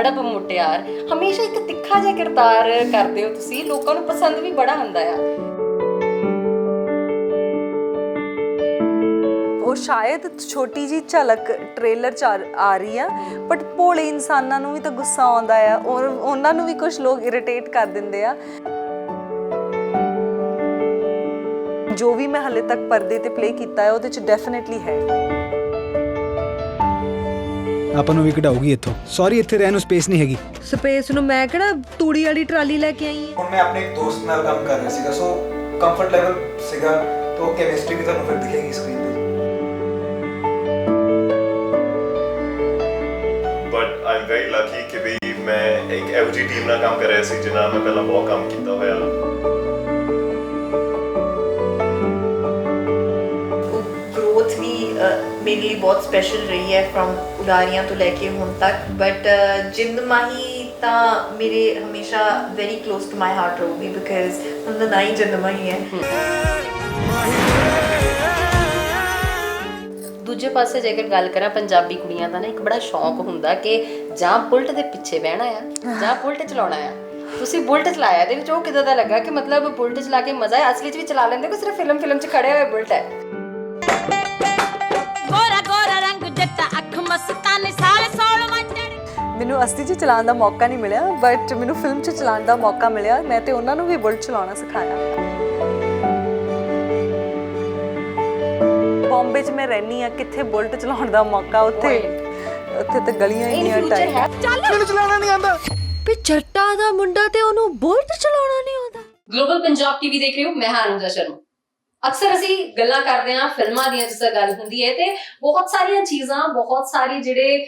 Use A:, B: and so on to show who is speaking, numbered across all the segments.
A: ਅੜਬ ਮੁਟਿਆਰ ਹਮੇਸ਼ਾ ਇੱਕ ਤਿੱਖਾ ਜਿਹਾ ਕਿਰਦਾਰ ਕਰਦੇ ਹੋ ਤੁਸੀਂ, ਲੋਕਾਂ ਨੂੰ ਪਸੰਦ ਵੀ ਬੜਾ ਆਉਂਦਾ ਆ।
B: ਉਹ ਸ਼ਾਇਦ ਛੋਟੀ ਜੀ ਝਲਕ ਟ੍ਰੇਲਰ 'ਚ ਆ ਰਹੀ ਆ, ਬਟ ਭੋਲੇ ਇਨਸਾਨਾਂ ਨੂੰ ਵੀ ਤਾਂ ਗੁੱਸਾ ਆਉਂਦਾ ਆ ਔਰ ਉਹਨਾਂ ਨੂੰ ਵੀ ਕੁਝ ਲੋਕ ਇਰੀਟੇਟ ਕਰ ਦਿੰਦੇ ਆ। ਜੋ ਵੀ ਮੈਂ ਹਾਲੇ ਤੱਕ ਪਰਦੇ ਤੇ ਪਲੇ ਕੀਤਾ ਹੈ ਉਹਦੇ 'ਚ ਡੈਫੀਨਿਟਲੀ ਹੈ।
C: ਆਪਾਂ ਨੂੰ ਵੀ ਕਢਾਊਗੀ ਇੱਥੋਂ। ਸੌਰੀ, ਇੱਥੇ ਰਹਿਣ ਨੂੰ ਸਪੇਸ ਨਹੀਂ ਹੈਗੀ।
B: ਸਪੇਸ ਨੂੰ ਮੈਂ ਕਿਹੜਾ ਤੂੜੀ ਵਾਲੀ ਟਰਾਲੀ ਲੈ ਕੇ ਆਈ ਹਾਂ।
D: ਹੁਣ ਮੈਂ ਆਪਣੇ ਇੱਕ ਦੋਸਤ ਨਾਲ ਕੰਮ ਕਰ ਰਿਹਾ ਸੀਗਾ, ਸੋ ਕੰਫਰਟ ਲੈਵਲ ਸੀਗਾ, ਤਾਂ ਕੈਮਿਸਟਰੀ ਵੀ ਤੁਹਾਨੂੰ ਫਿਰ ਦਿਖੇਗੀ ਸਕਰੀਨ ਤੇ।
E: But I am very Lucky ਕਿ ਵੀ ਮੈਂ ਇੱਕ ਇਹੋ ਜਿਹੀ ਟੀਮ ਨਾਲ ਕੰਮ ਕਰ ਰਿਹਾ ਸੀ ਜਿਨ੍ਹਾਂ ਨਾਲ ਮੈਂ ਪਹਿਲਾਂ ਬਹੁਤ ਕੰਮ ਕੀਤਾ ਹੋਇਆ।
F: ग्रोथ भी मेरे लिए बहुत स्पेशल रही है फ्रॉम उड़ारियाँ तो लेके हुन तक, बट जिंद माही ता मेरे हमेशा very close to my heart रहूगी बिकॉज उनका ना ही जिंद माही है।
A: ਦੂਜੇ ਪਾਸੇ ਜੇਕਰ ਗੱਲ ਕਰਾਂ, ਪੰਜਾਬੀ ਕੁੜੀਆਂ ਦਾ ਨਾ ਇੱਕ ਬੜਾ ਸ਼ੌਂਕ ਹੁੰਦਾ ਕਿ ਜਾਂ ਬੁਲਟ ਦੇ ਪਿੱਛੇ ਬਹਿਣਾ ਆ ਜਾਂ ਬੁਲਟ ਚਲਾਉਣਾ ਆ। ਤੁਸੀਂ ਬੁਲਟ ਚਲਾਇਆ, ਦੇ ਵਿੱਚ ਉਹ ਕਿਦਾਂ ਦਾ ਲੱਗਾ ਕਿ ਮਤਲਬ ਬੁਲਟ ਚਲਾ ਕੇ ਮਜ਼ਾ ਹੈ? ਅਸਲੀ 'ਚ ਵੀ ਚਲਾ ਲੈਂਦੇ ਕਿ ਸਿਰਫ ਫਿਲਮ 'ਚ ਖੜੇ ਹੋਏ ਬੁਲਟ ਹੈ?
B: ਮੈਨੂੰ ਅਸਲੀ 'ਚ ਚਲਾਉਣ ਦਾ ਮੌਕਾ ਨਹੀਂ ਮਿਲਿਆ, ਬਟ ਮੈਨੂੰ ਫਿਲਮ 'ਚ ਚਲਾਉਣ ਦਾ ਮੌਕਾ ਮਿਲਿਆ। ਮੈਂ ਤੇ ਉਹਨਾਂ ਨੂੰ ਵੀ ਬੁਲਟ ਚਲਾਉਣਾ ਸਿਖਾਇਆ। ਬੰਬੇ 'ਚ ਮੈਂ ਰਹਿੰਦੀ ਆ, ਕਿੱਥੇ ਬੁਲਟ ਚਲਾਉਣ ਦਾ ਮੌਕਾ? ਉੱਥੇ ਤੇ ਗਲੀਆਂ ਇੰਨੀਆਂ ਟਾਈਟ।
C: ਮੈਨੂੰ ਚਲਾਉਣਾ ਨਹੀਂ ਆਉਂਦਾ।
B: ਵੀ ਜੱਟਾ ਦਾ ਮੁੰਡਾ ਤੇ ਉਹਨੂੰ ਬੁਲਟ ਚਲਾਉਣਾ ਨਹੀਂ ਆਉਂਦਾ।
A: ਗਲੋਬਲ ਪੰਜਾਬ ਟੀਵੀ ਦੇਖ ਰਹੇ ਹੋ, ਮੈਂ ਹਾਂ ਅਨੁਜਾ ਸ਼ਰਮਾ। ਅਕਸਰ ਅਸੀਂ ਗੱਲਾਂ ਕਰਦੇ ਹਾਂ ਫਿਲਮਾਂ ਦੀਆਂ, ਜਿਸ ਤਰ੍ਹਾਂ ਗੱਲ ਹੁੰਦੀ ਹੈ, ਤੇ ਬਹੁਤ ਸਾਰੀਆਂ ਚੀਜ਼ਾਂ, ਬਹੁਤ ਸਾਰੇ ਜਿਹੜੇ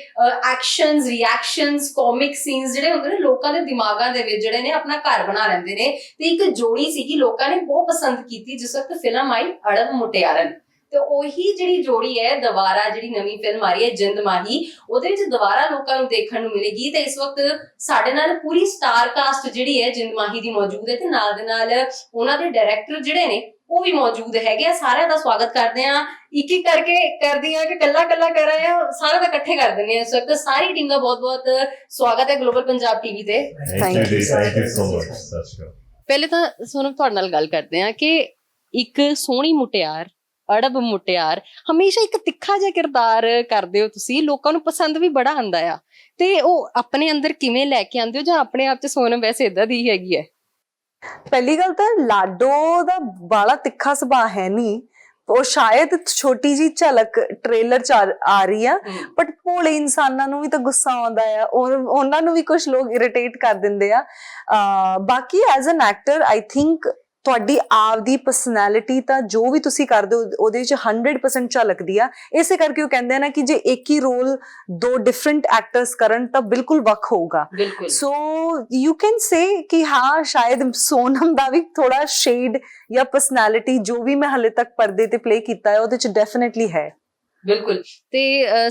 A: ਐਕਸ਼ਨਸ, ਰਿਐਕਸ਼ਨਸ, ਕਾਮਿਕ ਸੀਨਸ ਜਿਹੜੇ ਹੁੰਦੇ ਨੇ ਲੋਕਾਂ ਦੇ ਦਿਮਾਗਾਂ ਦੇ ਵਿੱਚ ਜਿਹੜੇ ਨੇ ਆਪਣਾ ਘਰ ਬਣਾ ਲੈਂਦੇ ਨੇ। ਤੇ ਇੱਕ ਜੋੜੀ ਸੀਗੀ ਲੋਕਾਂ ਨੇ ਬਹੁਤ ਪਸੰਦ ਕੀਤੀ ਜਿਸ ਵਕਤ ਫਿਲਮ ਆਈ ਅੜਬ ਮੁਟਿਆਰਨ, ਤੇ ਉਹੀ ਜਿਹੜੀ ਜੋੜੀ ਹੈ ਦੁਬਾਰਾ ਜਿਹੜੀ ਨਵੀਂ ਫਿਲਮ ਆ ਰਹੀ ਹੈ ਜਿੰਦ ਮਾਹੀ, ਉਹਦੇ ਵਿੱਚ ਦੁਬਾਰਾ ਲੋਕਾਂ ਨੂੰ ਦੇਖਣ ਨੂੰ ਮਿਲੇਗੀ। ਤੇ ਇਸ ਵਕਤ ਸਾਡੇ ਨਾਲ ਪੂਰੀ ਸਟਾਰ ਕਾਸਟ ਜਿਹੜੀ ਹੈ ਜਿੰਦ ਮਾਹੀ ਦੀ ਮੌਜੂਦ ਹੈ, ਤੇ ਨਾਲ ਦੇ ਨਾਲ ਉਹਨਾਂ ਦੇ ਡਾਇਰੈਕਟਰ ਜਿਹੜੇ ਨੇ ਉਹ ਵੀ ਮੌਜੂਦ ਹੈਗੇ ਆ। ਸਾਰਿਆਂ ਦਾ ਸਵਾਗਤ ਕਰਦੇ ਆ, ਇੱਕ ਇੱਕ ਕਰਕੇ ਕਰਦੀ ਆ ਕਿ ਕੱਲਾ ਕਰ ਰਹੇ ਆ, ਸਾਰਿਆਂ ਦਾ ਇਕੱਠੇ ਕਰ ਦਿੰਦੇ ਆ। ਇਸ ਵਕਤ ਸਾਰੀ ਟੀਮ ਦਾ ਬਹੁਤ ਸਵਾਗਤ ਹੈ ਗਲੋਬਲ ਪੰਜਾਬ ਟੀਵੀ ਤੇ।
E: Thank you so much. ਸਤਿ ਸ਼੍ਰੀ ਅਕਾਲ।
A: ਪਹਿਲੇ ਤਾਂ ਸੋਨਮ ਤੁਹਾਡੇ ਨਾਲ ਗੱਲ ਕਰਦੇ ਆ ਕਿ ਇੱਕ ਸੋਹਣੀ ਮੁਟਿਆਰ, ਅੜਬ ਮੁਟਿਆਰ, ਹਮੇਸ਼ਾ ਇੱਕ ਤਿੱਖਾ ਜਿਹਾ ਕਿਰਦਾਰ ਕਰਦੇ ਹੋ ਤੁਸੀਂ, ਲੋਕਾਂ ਨੂੰ ਪਸੰਦ ਵੀ ਬੜਾ ਆਉਂਦਾ ਆ। ਤੇ ਉਹ ਆਪਣੇ ਅੰਦਰ ਕਿਵੇਂ ਲੈ ਕੇ ਆਉਂਦੇ ਹੋ, ਜਾਂ ਆਪਣੇ ਆਪ 'ਚ ਸੋਨਮ ਵੈਸੇ ਇਦਾਂ ਦੀ ਹੈਗੀ ਹੈ?
B: ਪਹਿਲੀ ਗੱਲ ਤਾਂ ਲਾਡੋ ਦਾ ਬਾਲਾ ਤਿੱਖਾ ਸੁਭਾਅ ਹੈ ਨਹੀਂ। ਉਹ ਸ਼ਾਇਦ ਛੋਟੀ ਜੀ ਝਲਕ ਟ੍ਰੇਲਰ 'ਚ ਆ ਰਹੀ ਆ, ਬਟ ਭੋਲੇ ਇਨਸਾਨਾਂ ਨੂੰ ਵੀ ਤਾਂ ਗੁੱਸਾ ਆਉਂਦਾ ਆ ਔਰ ਉਹਨਾਂ ਨੂੰ ਵੀ ਕੁਝ ਲੋਕ ਇਰੀਟੇਟ ਕਰ ਦਿੰਦੇ ਆ। ਬਾਕੀ as an actor I think ਤੁਹਾਡੀ ਆਪਦੀ ਪਰਸਨੈਲਿਟੀ ਤਾਂ ਜੋ ਵੀ ਤੁਸੀਂ ਕਰਦੇ ਹੋ ਉਹਦੇ ਵਿੱਚ 100% ਝਲਕਦੀ ਆ। ਇਸੇ ਕਰਕੇ ਉਹ ਕਹਿੰਦੇ ਆ ਨਾ ਕਿ ਜੇ ਇੱਕ ਹੀ ਰੋਲ ਦੋ ਡਿਫਰੈਂਟ ਐਕਟਰਸ ਕਰਨ ਤਾਂ ਬਿਲਕੁਲ ਵੱਖ ਹੋਊਗਾ। ਸੋ ਯੂ ਕੈਨ ਸੇ ਕਿ ਹਾਂ, ਸ਼ਾਇਦ ਸੋਨਮ ਦਾ ਵੀ ਥੋੜਾ ਸ਼ੇਡ ਜਾਂ ਪਰਸਨੈਲਿਟੀ ਜੋ ਵੀ ਮੈਂ ਹਾਲੇ ਤੱਕ ਪਰਦੇ ਤੇ ਪਲੇ ਕੀਤਾ ਹੈ ਉਹਦੇ 'ਚ ਡੈਫੀਨਿਟਲੀ ਹੈ।
A: ਬਿਲਕੁਲ। ਤੇ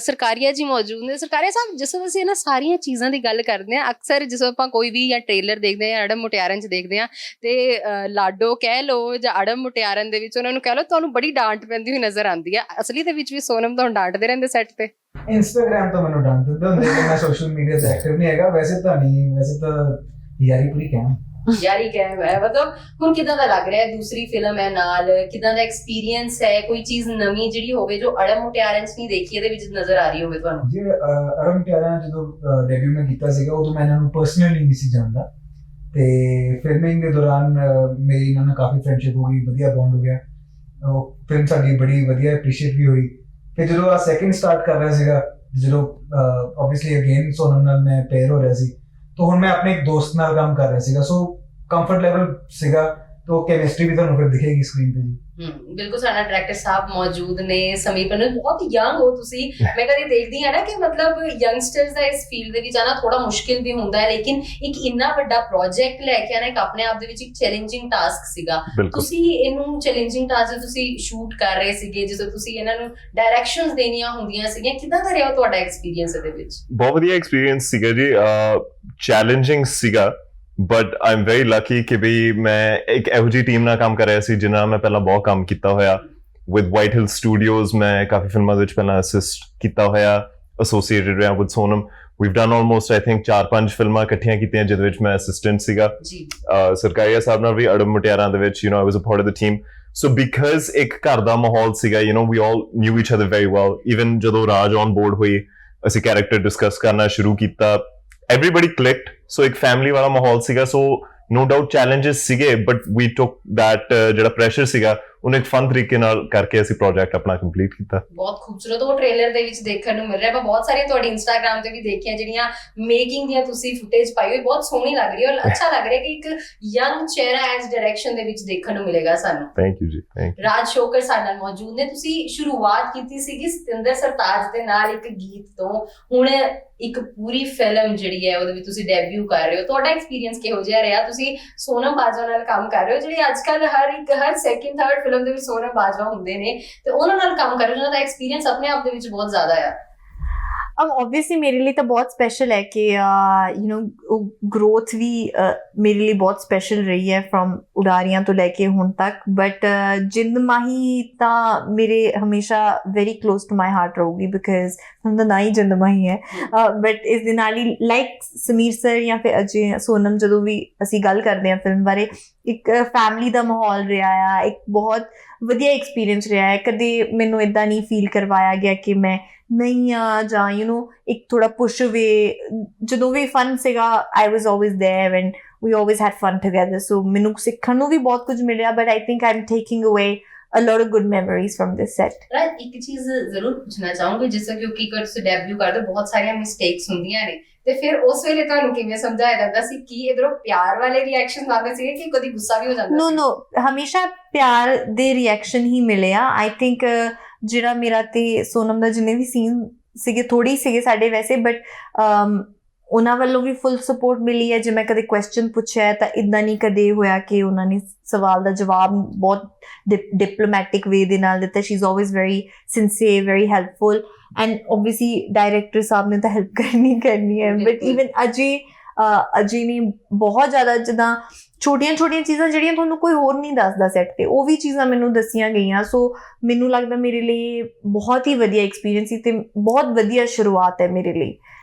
A: ਸਰਕਾਰੀਆ ਜੀ ਮੌਜੂਦ ਨੇ। ਸਰਕਾਰੀਆ ਸਾਹਿਬ, ਜਿਸ ਤਰ੍ਹਾਂ ਅਸੀਂ ਇਹਨਾਂ ਸਾਰੀਆਂ ਚੀਜ਼ਾਂ ਦੀ ਗੱਲ ਕਰਦੇ ਹਾਂ, ਅਕਸਰ ਜਿਸ ਆਪਾਂ ਕੋਈ ਵੀ ਜਾਂ ਟ੍ਰੇਲਰ ਦੇਖਦੇ ਹਾਂ, ਅੜਬ ਮੁਟਿਆਰਨ 'ਚ ਦੇਖਦੇ ਹਾਂ, ਤੇ ਲਾਡੋ ਕਹਿ ਲਓ ਜਾਂ ਅੜਬ ਮੁਟਿਆਰਨ ਦੇ ਵਿੱਚ ਉਹਨਾਂ ਨੂੰ ਕਹਿ ਲਓ, ਤੁਹਾਨੂੰ ਬੜੀ ਡਾਂਟ ਪੈਂਦੀ ਹੋਈ ਨਜ਼ਰ ਆਉਂਦੀ ਆ। ਅਸਲੀ ਦੇ ਵਿੱਚ ਵੀ ਸੋਨਮ ਤੁਹਾਨੂੰ ਡਾਂਟਦੇ ਰਹਿੰਦੇ ਸੈੱਟ ਤੇ?
D: ਇੰਸਟਾਗ੍ਰਾਮ ਤੋਂ ਮੈਨੂੰ ਡਾਂਟ ਦਿੰਦੇ ਹੁੰਦੇ ਕਿ ਮੈਂ ਸੋਸ਼ਲ ਮੀਡੀਆ ਤੇ ਐਕਟਿਵ ਨਹੀਂ ਹੈਗਾ। ਵੈਸੇ ਤਾਂ ਨਹੀਂ, ਵੈਸੇ ਤਾਂ ਯਾਰੀ ਪੂਰੀ ਕਹਿ
A: ਯਾਰੀ ਕਹਿ ਹੈ। ਮਤਲਬ ਹੁਣ ਕਿਦਾਂ ਦਾ ਲੱਗ ਰਿਹਾ? ਦੂਸਰੀ ਫਿਲਮ ਹੈ ਨਾਲ, ਕਿਦਾਂ ਦਾ ਐਕਸਪੀਰੀਅੰਸ ਹੈ? ਕੋਈ ਚੀਜ਼ ਨਵੀਂ ਜਿਹੜੀ ਹੋਵੇ ਜੋ ਅੜਬ ਮੁਟਿਆਰਨ 'ਚ ਨਹੀਂ ਦੇਖੀ, ਇਹਦੇ ਵਿੱਚ ਨਜ਼ਰ ਆ ਰਹੀ ਹੋਵੇ ਤੁਹਾਨੂੰ?
D: ਜੀ ਅੜਬ ਮੁਟਿਆਰਨ ਜਦੋਂ ਡੈਬਿਊ ਮੈਂ ਕੀਤਾ ਸੀਗਾ ਉਦੋਂ ਮੈਂ ਇਹਨਾਂ ਨੂੰ ਪਰਸਨਲੀ ਨਹੀਂ ਸੀ ਜਾਣਦਾ, ਤੇ ਫਿਲਮਿੰਗ ਦੇ ਦੌਰਾਨ ਮੇਰੀ ਇਹਨਾਂ ਨਾਲ ਕਾਫੀ ਫਰੈਂਡਸ਼ਿਪ ਹੋ ਗਈ, ਵਧੀਆ ਬੌਂਡ ਹੋ ਗਿਆ। ਉਹ ਫਿਲਮ ਸਾਡੀ ਬੜੀ ਵਧੀਆ ਐਪਰੀਸ਼ੀਏਟ ਵੀ ਹੋਈ। ਫਿਰ ਜਦੋਂ ਆ ਸੈਕਿੰਡ ਸਟਾਰਟ ਕਰ ਰਿਹਾ ਸੀਗਾ, ਜਦੋਂ ਆਬਵੀਅਸਲੀ ਅਗੇਨ ਸੋਨਮ ਨਾਲ ਮੈਂ ਪੇਅਰ ਹੋ ਰਿਹਾ ਸੀ, तो हुण मैं अपने एक दोस्त नाल काम कर रहा सीगा, सो कंफर्ट लेवल सीगा, तो केमिस्ट्री भी तुहानूं फिर दिखेगी स्क्रीन पे जी।
A: बिल्कुल साडा डायरेक्टर साहब मौजूद ने। समीप ने बहुत यंग हो तुसी, मैं कदी देखदी हां ना कि मतलब यंगस्टर्स दा इस फील्ड दे विच आना थोड़ा मुश्किल भी हुंदा है, लेकिन एक इन्ना वड्डा प्रोजेक्ट लेके आना एक अपने आप दे विच एक चैलेंजिंग टास्क सीगा। तुसी इहनूं चैलेंजिंग टास्क तुसी शूट कर रहे सीगे, जिसो तुसी इन्हां नूं डायरेक्शंस देनियां हुंदियां सीगीਆਂ, किदां दा रिहा तुहाडा एक्सपीरियंस इहदे विच?
E: बहुत वधिया एक्सपीरियंस सीगा जी, चैलेंजिंग सीगा, but I am very lucky कि भी मैं एक ਇਹੋ ਜਿਹੀ ਟੀਮ ਨਾਲ ਕੰਮ ਕਰ ਰਿਹਾ ਸੀ ਜਿਨ੍ਹਾਂ ਮੈਂ ਪਹਿਲਾਂ ਬਹੁਤ ਕੰਮ ਕੀਤਾ ਹੋਇਆ। ਵਿਦ ਵਾਈਟ ਹਿਲ ਸਟੂਡੀਓਜ਼ ਮੈਂ ਕਾਫੀ ਫਿਲਮਾਂ ਦੇ ਵਿੱਚ ਪਹਿਲਾਂ ਅਸਿਸਟ ਕੀਤਾ ਹੋਇਆ, ਐਸੋਸੀਏਟਡ ਰਿਹਾ with Sonam, we've done almost I think 4-5 ਫਿਲਮਾਂ ਇਕੱਠੀਆਂ ਕੀਤੀਆਂ ਜਿਹਦੇ ਵਿੱਚ ਮੈਂ ਅਸਿਸਟੈਂਟ ਸੀਗਾ
A: ਜੀ
E: ਸਰਕਾਰੀਆ ਸਾਹਿਬ ਨਾਲ ਵੀ ਅੜਬ ਮੁਟਿਆਰਾਂ ਦੇ ਵਿੱਚ I was a part of the team. So because ਇੱਕ ਘਰ ਦਾ ਮਾਹੌਲ ਸੀਗਾ we all knew each other very well. Even ਜਦੋਂ ਰਾਜ on board ਹੋਈ ਅਸੀਂ ਕੈਰੈਕਟਰ ਡਿਸਕਸ ਕਰਨਾ ਸ਼ੁਰੂ ਕੀਤਾ, everybody clicked. So ਇੱਕ ਫੈਮਿਲੀ ਵਾਲਾ ਮਾਹੌਲ ਸੀਗਾ. So no doubt challenges ਸੀਗੇ, but we took that ਜਿਹੜਾ ਪ੍ਰੈਸ਼ਰ ਸੀਗਾ ਉਹਨੂੰ ਇੱਕ ਫਨ ਤਰੀਕੇ ਨਾਲ ਕਰਕੇ ਅਸੀਂ ਪ੍ਰੋਜੈਕਟ ਆਪਣਾ ਕੰਪਲੀਟ ਕੀਤਾ.
A: ਬਹੁਤ ਖੂਬਸੂਰਤ ਉਹ ਟ੍ਰੇਲਰ ਦੇ ਵਿੱਚ ਦੇਖਣ ਨੂੰ ਮਿਲ ਰਿਹਾ। ਮੈਂ ਬਹੁਤ ਸਾਰੀਆਂ ਤੁਹਾਡੀ ਇੰਸਟਾਗ੍ਰਾਮ ਤੇ ਵੀ ਦੇਖੀਆਂ ਜਿਹੜੀਆਂ ਮੇਕਿੰਗ ਦੀਆਂ ਤੁਸੀਂ ਫੁਟੇਜ ਪਾਈ ਹੋਈ, ਬਹੁਤ ਸੋਹਣੀ ਲੱਗ ਰਹੀ ਹੈ ਔਰ ਅੱਛਾ ਲੱਗ ਰਿਹਾ ਕਿ ਇੱਕ ਯੰਗ ਚਿਹਰਾ ਐਜ਼ ਡਾਇਰੈਕਸ਼ਨ ਦੇ ਵਿੱਚ ਦੇਖਣ ਨੂੰ ਮਿਲੇਗਾ ਸਾਨੂੰ।
E: ਥੈਂਕ ਯੂ ਜੀ, ਥੈਂਕ ਯੂ।
A: ਰਾਜ ਸ਼ੋਕਰ ਸਾਡੇ ਨਾਲ ਮੌਜੂਦ ਨੇ। ਤੁਸੀਂ ਸ਼ੁਰੂਆਤ ਕੀਤੀ ਸੀਗੀ ਸਤਿੰਦਰ ਸਰਤਾਜ ਦੇ ਨਾਲ ਇੱਕ ਗੀਤ ਤੋਂ, ਹੁਣ ਇੱਕ ਪੂਰੀ ਫਿਲਮ ਜਿਹੜੀ ਹੈ ਉਹਦੇ ਵਿੱਚ ਤੁਸੀਂ ਡੈਬਿਊ ਕਰ ਰਹੇ ਹੋ। ਤੁਹਾਡਾ ਐਕਸਪੀਰੀਅੰਸ ਕਿਹੋ ਜਿਹਾ ਰਿਹਾ? ਤੁਸੀਂ ਸੋਨਮ ਬਾਜਵਾ ਨਾਲ ਕੰਮ ਕਰ ਰਹੇ ਹੋ, ਜਿਹੜੀ ਅੱਜ ਕੱਲ੍ਹ ਹਰ ਸੈਕਿੰਡ ਥਰਡ ਫਿਲਮ ਦੇ ਵਿੱਚ ਸੋਨਮ ਬਾਜਵਾ ਹੁੰਦੇ ਨੇ, ਤੇ ਉਹਨਾਂ ਨਾਲ ਕੰਮ ਕਰ ਰਹੇ ਹੋ ਜਿਹਨਾਂ ਦਾ ਐਕਸਪੀਰੀਅੰਸ ਆਪਣੇ ਆਪ ਦੇ ਵਿੱਚ ਬਹੁਤ ਜ਼ਿਆਦਾ ਆ।
F: ऑब्वियसली मेरे लिए तो बहुत स्पेशल है कि ग्रोथ भी मेरे लिए बहुत स्पेशल रही है फ्रॉम उडारियां तो लेके हुण तक, बट जिंद माही तो मेरे हमेशा very close to my heart रहूगी बिकॉज उनका ना ही जिंद माही है। बट इस दे नाल ही लाइक समीर सर या फिर अजय सोनम जदों भी असीं गल करदे हां फिल्म बारे, एक फैमिली दा माहौल रहा है, एक बहुत वधिया एक्सपीरियंस रहा है। कदे मैनूं इदां नहीं फील करवाया गया कि मैं नहीं ਜਾਂ ਇੱਕ ਥੋੜਾ ਪੁਸ਼ ਵੇ, ਜਦੋਂ ਵੀ ਫਨ ਸੀਗਾ I was always there and we always had fun together. So ਮੈਨੂੰ ਸਿੱਖਣ ਨੂੰ ਵੀ ਬਹੁਤ ਕੁਝ ਮਿਲਿਆ, but I think I'm taking away a lot of good memories from this set.
A: Right, ਇੱਕ ਚੀਜ਼ ਜ਼ਰੂਰ ਪੁੱਛਣਾ ਚਾਹੂੰਗੀ, ਜਿਸ ਤਰ੍ਹਾਂ ਕਿਉਂਕਿ ਤੁਸੀਂ ਡੈਬਿਊ ਕਰਦੇ ਬਹੁਤ ਸਾਰੀਆਂ ਮਿਸਟੇਕਸ ਹੁੰਦੀਆਂ ਨੇ, ਤੇ ਫਿਰ ਉਸ ਵੇਲੇ ਤੁਹਾਨੂੰ ਕਿਵੇਂ ਸਮਝਾਇਆ ਜਾਂਦਾ ਸੀ? ਕੀ ਇਧਰੋਂ ਪਿਆਰ ਵਾਲੇ ਰਿਐਕਸ਼ਨ ਆਉਂਦੇ ਸੀਗੇ ਕਿ ਕਦੀ ਗੁੱਸਾ ਵੀ ਹੋ ਜਾਂਦਾ ਸੀ?
F: No, ਹਮੇਸ਼ਾ ਪਿਆਰ ਦੇ ਰਿਐਕਸ਼ਨ ਹੀ ਮਿਲੇ ਆ। I think ਜਿਹੜਾ ਮੇਰਾ ਤੇ ਸੋਨਮ ਦਾ ਜਿੰਨੇ ਵੀ ਸੀਨ ਸੀਗੇ ਥੋੜੀ ਸੀਗੇ ਸਾਡੇ ਵੈਸੇ, ਬਟ ਉਹਨਾਂ ਵੱਲੋਂ ਵੀ ਫੁੱਲ ਸਪੋਰਟ ਮਿਲੀ ਹੈ। ਜੇ ਮੈਂ ਕਦੇ ਕੁਐਸਚਨ ਪੁੱਛਿਆ ਤਾਂ ਇੱਦਾਂ ਨਹੀਂ ਕਦੇ ਹੋਇਆ ਕਿ ਉਹਨਾਂ ਨੇ ਸਵਾਲ ਦਾ ਜਵਾਬ ਬਹੁਤ ਡਿਪਲੋਮੈਟਿਕ ਵੇ ਦੇ ਨਾਲ ਦਿੱਤਾ। She is always very sincere, very helpful, and obviously director ਸਾਹਿਬ ਨੇ ਤਾਂ ਹੈਲਪ ਕਰਨੀ ਹੈ, ਬਟ ਈਵਨ ਅਜੇ ਨੇ ਬਹੁਤ ਜ਼ਿਆਦਾ, ਜਿੱਦਾਂ ਛੋਟੀਆਂ ਚੀਜ਼ਾਂ ਜਿਹੜੀਆਂ ਤੁਹਾਨੂੰ ਕੋਈ ਹੋਰ ਨਹੀਂ ਦੱਸਦਾ ਸੈੱਟ ਤੇ, ਉਹ ਵੀ ਚੀਜ਼ਾਂ ਮੈਨੂੰ ਦੱਸੀਆਂ ਗਈਆਂ। ਸੋ ਮੈਨੂੰ ਲੱਗਦਾ ਮੇਰੇ ਲਈ ਬਹੁਤ ਹੀ ਵਧੀਆ ਐਕਸਪੀਰੀਅੰਸ ਸੀ ਤੇ ਬਹੁਤ ਵਧੀਆ ਸ਼ੁਰੂਆਤ ਹੈ ਮੇਰੇ ਲਈ।